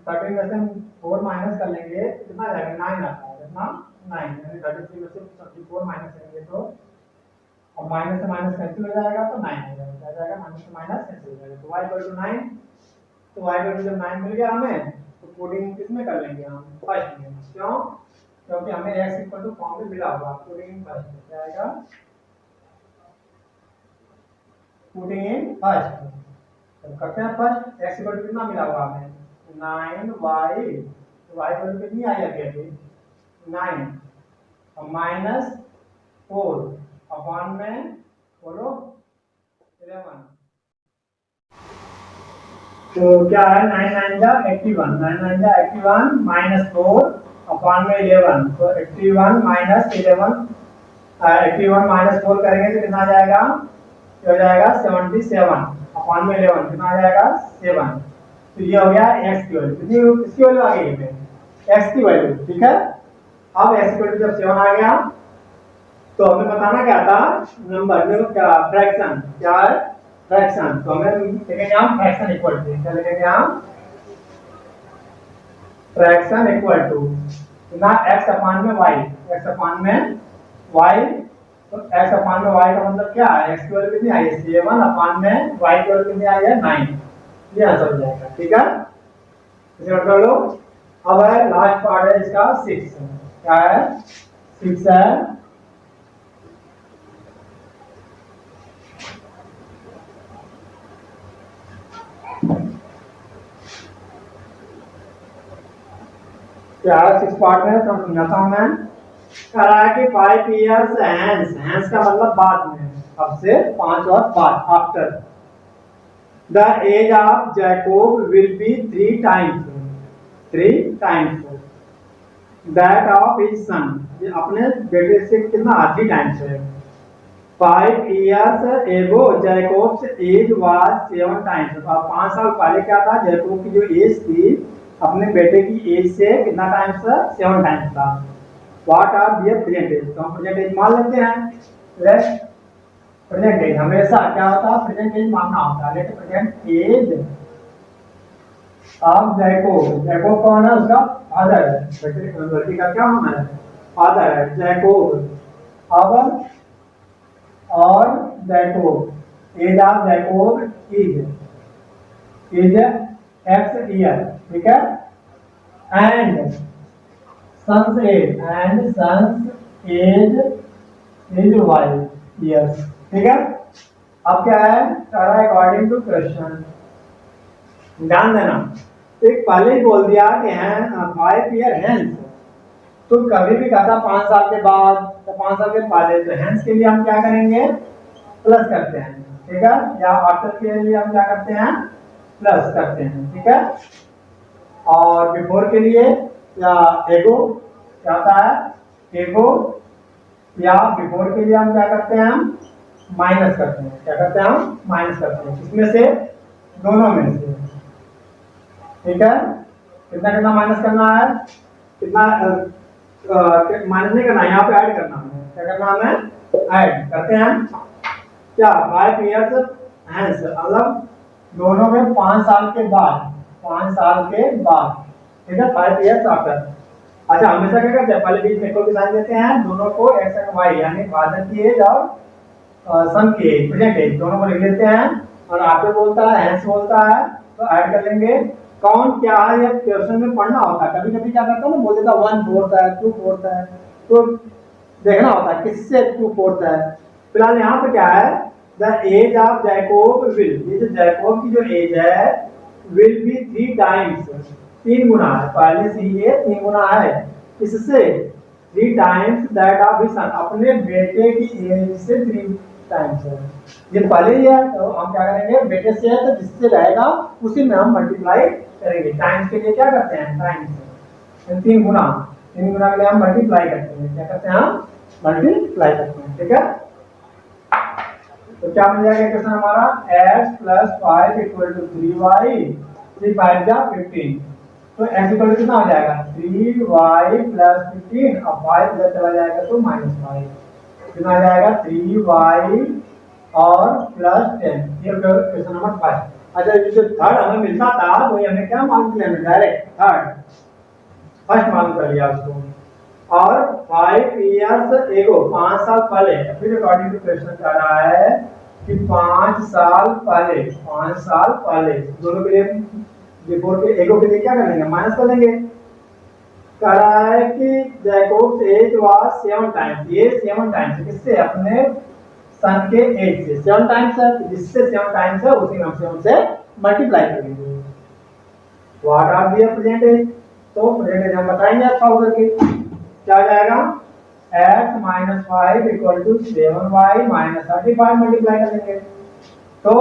A: 13 में से हम 4 माइनस कर लेंगे कितना आ जाएगा, 9 आता है, कितना 9 यानी 33 में से 34 माइनस करेंगे तो और माइनस से माइनस कैंसिल हो जाएगा तो 9 हो जाएगा, क्या जाएगा माइनस से माइनस कैंसिल हो जाएगा तो y इक्वल टू 9। तो y इक्वल टू जब 9 मिल गया हमें तो पुटिंग किसमें कर लेंगे हम, फर्स्ट में। क्यों, क्योंकि हमें x इक्वल टू फॉर्म में मिला होगा, पुटिंग फर्स्ट में क्या आएगा, पुटिंग इन फर्स्ट। तो करते हैं फर्स्ट, x इक्वल टू कितना मिला होगा हमें 9y, तो y इक्वल टू कितनी आई अभी 9 और माइनस 4 अपॉन में बोलो 11। तो क्या है 9 9 जा 81 माइनस 4 अपॉन में 11 तो 81 माइनस 11 81 माइनस 4 करेंगे तो कितना आ जाएगा, हो जाएगा 77 अपॉन में 11 कितना आ जाएगा 7। तो ये हो गया x की वैल्यू, कितनी किसकी वैल्यू आ गई है, x की वैल्यू, ठीक है। अब x इक्वल टू जब 7 आ गया तो हमें बताना क्या था, नंबर में क्या फ्रैक्शन, क्या है फ्रैक्शन। तो हमें लिखेंगे हम फ्रैक्शन इक्वल टू, क्या लिखेंगे हम, फ्रैक्शन इक्वल टू ना x अपान में y, x अपान में y, तो x अपान में y का मतलब क्या है, x की वैल्यू कितनी आई है 7 अपान में y की वैल्यू कितनी आई है 9, ये आंसर हो जाएगा, ठीक है। इसे नोट कर लो। अब है लास्ट पार्ट है इसका 6, क्या है 6 है क्या 6 पार्ट में तो समझाता हूं मैं। कह रहा है कि 5 years हैंस का मतलब बाद में, अब से 5 वर्ष बाद, after the age of Jacob will be 3 times that of his son, अपने बेटे से कितना 3 टाइम्स है। 5 years एगो जैकोब्स एज वाज 7 टाइम्स, 5 साल पहले क्या था, जैकोब की जो एज थी अपने बेटे की एज से कितना टाइम्स, 7 टाइम्स था। What are their present age, तो हम प्रेजेंट एज मान लेते हैं। लेट प्रेजेंट एज हमेशा क्या होता है, प्रेजेंट एज मानना होता है। Let present age of Jacob, Jacob कौन है, उसका फादर है, लड़की का क्या नाम है, फादर है जैकोब। अब और Jacob age of Jacob is x year, ठीक है, and son's age is y years, ठीक है। अब क्या है, अकॉर्डिंग टू क्वेश्चन, ध्यान देना, एक पहले ही बोल दिया कि है 5 year हेंस, तो कभी भी कहा था 5 साल के बाद तो 5 साल के पहले, तो हेंस के लिए हम क्या करेंगे, प्लस करते हैं, ठीक है, या आफ्टर के लिए हम क्या करते हैं, प्लस करते हैं, ठीक है। और बिफोर के लिए या एगो क्या होता है, एगो या बिफोर के लिए हम क्या करते हैं, हम माइनस करते हैं, क्या करते हैं, हम माइनस करते हैं, इसमें से दोनों में से, ठीक है। कितना कितना माइनस करना है, कितना माइनस नहीं करना है, यहाँ पे ऐड करना है, क्या करना है, हमें ऐड करते हैं क्या 5 years हेंस, मतलब दोनों में 5 साल के बाद, 5 साल के बाद, ठीक है, 5 years आफ्टर। अच्छा हमेशा क्या करते हैं, पहले बीच में इक्वल के साइन देते हैं, दोनों को एक्स एंड वाई यानी फादर की एज और सन की एज, प्रेजेंट एज दोनों को लिख लेते हैं। और आफ्टर बोलता है, हेंस बोलता है, तो ऐड कर लेंगे। काउंट क्या है, ये क्वेश्चन में पढ़ना होता है, कभी कभी क्या करता है ना, बोल देता 1/4 है, 2/4 है, तो देखना होता है किससे 2/4 है। फिलहाल यहाँ पे क्या है, the age of Jacob will, ये जो जैकोब की जो एज है विल बी 3 टाइम्स, 3 गुना है, पहले से ही ये 3 गुना है, इससे 3 times that of his son, अपने बेटे की एज से 3 टाइम्स है। ये पहले ही है तो हम क्या करेंगे, बेटे से है तो जिससे रहेगा उसी में हम मल्टीप्लाई करेंगे। टाइम्स के लिए क्या करते हैं, टाइम्स 3 गुना, 3 गुना के लिए हम मल्टीप्लाई करते हैं, क्या करते हैं हम मल्टीप्लाई करते हैं, ठीक है। तो क्या मिल जाएगा क्वेश्चन हमारा, x + 5 = 3y, 3 5 जा 15, तो x इक्वल टू कितना हो जाएगा 3y + 15, अब 5 इधर चला जाएगा तो -5, कितना आ जाएगा 3y और +10, ये क्वेश्चन नंबर 5। अच्छा ये जो थर्ड हमें मिलता था वो हमने क्या मालूम किया, हमें डायरेक्ट थर्ड फर्स्ट मालूम कर लिया उसको, और 5 इयर्स एगो 5 साल पहले, फिर अकॉर्डिंग टू क्वेश्चन कह रहा है कि 5 साल पहले, 5 साल पहले दोनों के लिए बिफोर के एगो के लिए क्या कर लेंगे, माइनस कर लेंगे। कह रहा है कि जैकोब्स एज वाज 7 टाइम्स, ये 7 टाइम्स किससे, अपने सन के एज से 7 टाइम्स है, जिससे 7 टाइम्स है उसी में हम 7 से मल्टीप्लाई करेंगे। What are the present age, तो प्रेजेंट एज हम बताएंगे अच्छा होकर के, क्या हो जाएगा x - 5 = 7y - 35, मल्टीप्लाई कर लेंगे तो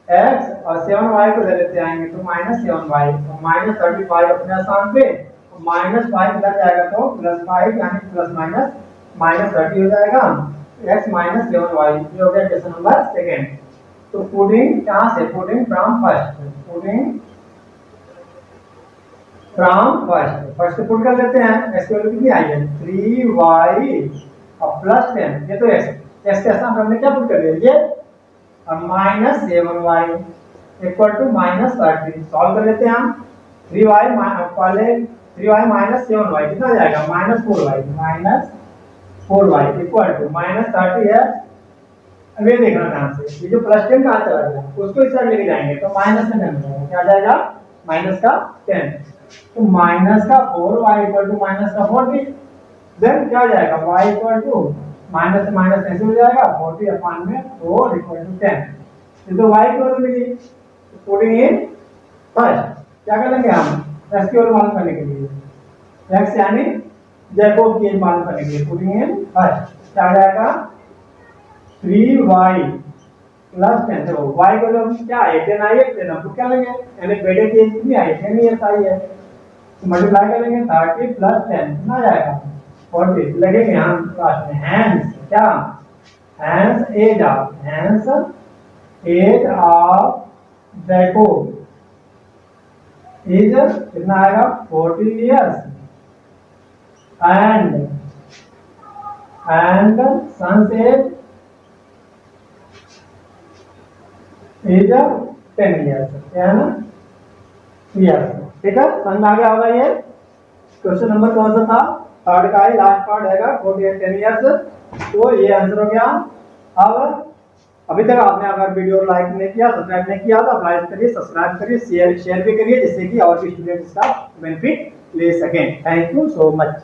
A: x और 7y को ले लेते आएंगे तो -7y, तो -35 अपने स्थान पे, -5 इधर जाएगा तो +5 यानी ±-30 हो जाएगा, x - 7y, ये हो गया क्वेश्चन नंबर 2। तो पुटिंग कहां से, putting from first, putting from first put कर लेते हैं, x की वैल्यू कितनी आई है 3y और +10, ये तो x के स्थान पर हमने क्या पुट कर दिया, ये और -7y = -30, सॉल्व कर लेते हैं हम। 3y पहले 3y - 7y कितना आ जाएगा -4y -30 है। अब ये देखना ध्यान से, ये जो +10 कहाँ चला गया उसको इस साइड लेके जाएंगे तो माइनस में बन जाएगा, क्या आ जाएगा -10, तो -4y = -40, देन क्या आ जाएगा y = माइनस से माइनस कैंसिल हो जाएगा, 40/4 = 10, ये तो y की वैल्यू मिली। पुटिंग इन फर्स्ट क्या कर लेंगे हम, x की वैल्यू मालूम करने के लिए, x यानी जैकोब की मालूम करने के लिए, पुटिंग इन फर्स्ट क्या आ जाएगा 3y + 10, तो y की वैल्यू क्या है 10 आई है, 10 हम क्या लेंगे, यानी बेटे की एज कितनी आई 10 ईयर्स आई है, तो मल्टीप्लाई करेंगे 30 + 10 कितना आ जाएगा 40, लगेंगे हम लास्ट में हैंस, क्या hence age of Jacob is कितना आएगा 40 years and son's age is 10 years, क्या है ना इयर्स, ठीक है समझ में आ गया होगा। ये क्वेश्चन नंबर कौन सा था, थर्ड का ही लास्ट पार्ट है 10 इयर्स, तो ये आंसर हो गया। अब अभी तक आपने अगर वीडियो लाइक नहीं किया, सब्सक्राइब नहीं किया तो आप लाइक करिए, सब्सक्राइब करिए, शेयर भी करिए, जिससे कि और भी स्टूडेंट इसका बेनिफिट ले सकें। Thank you so much.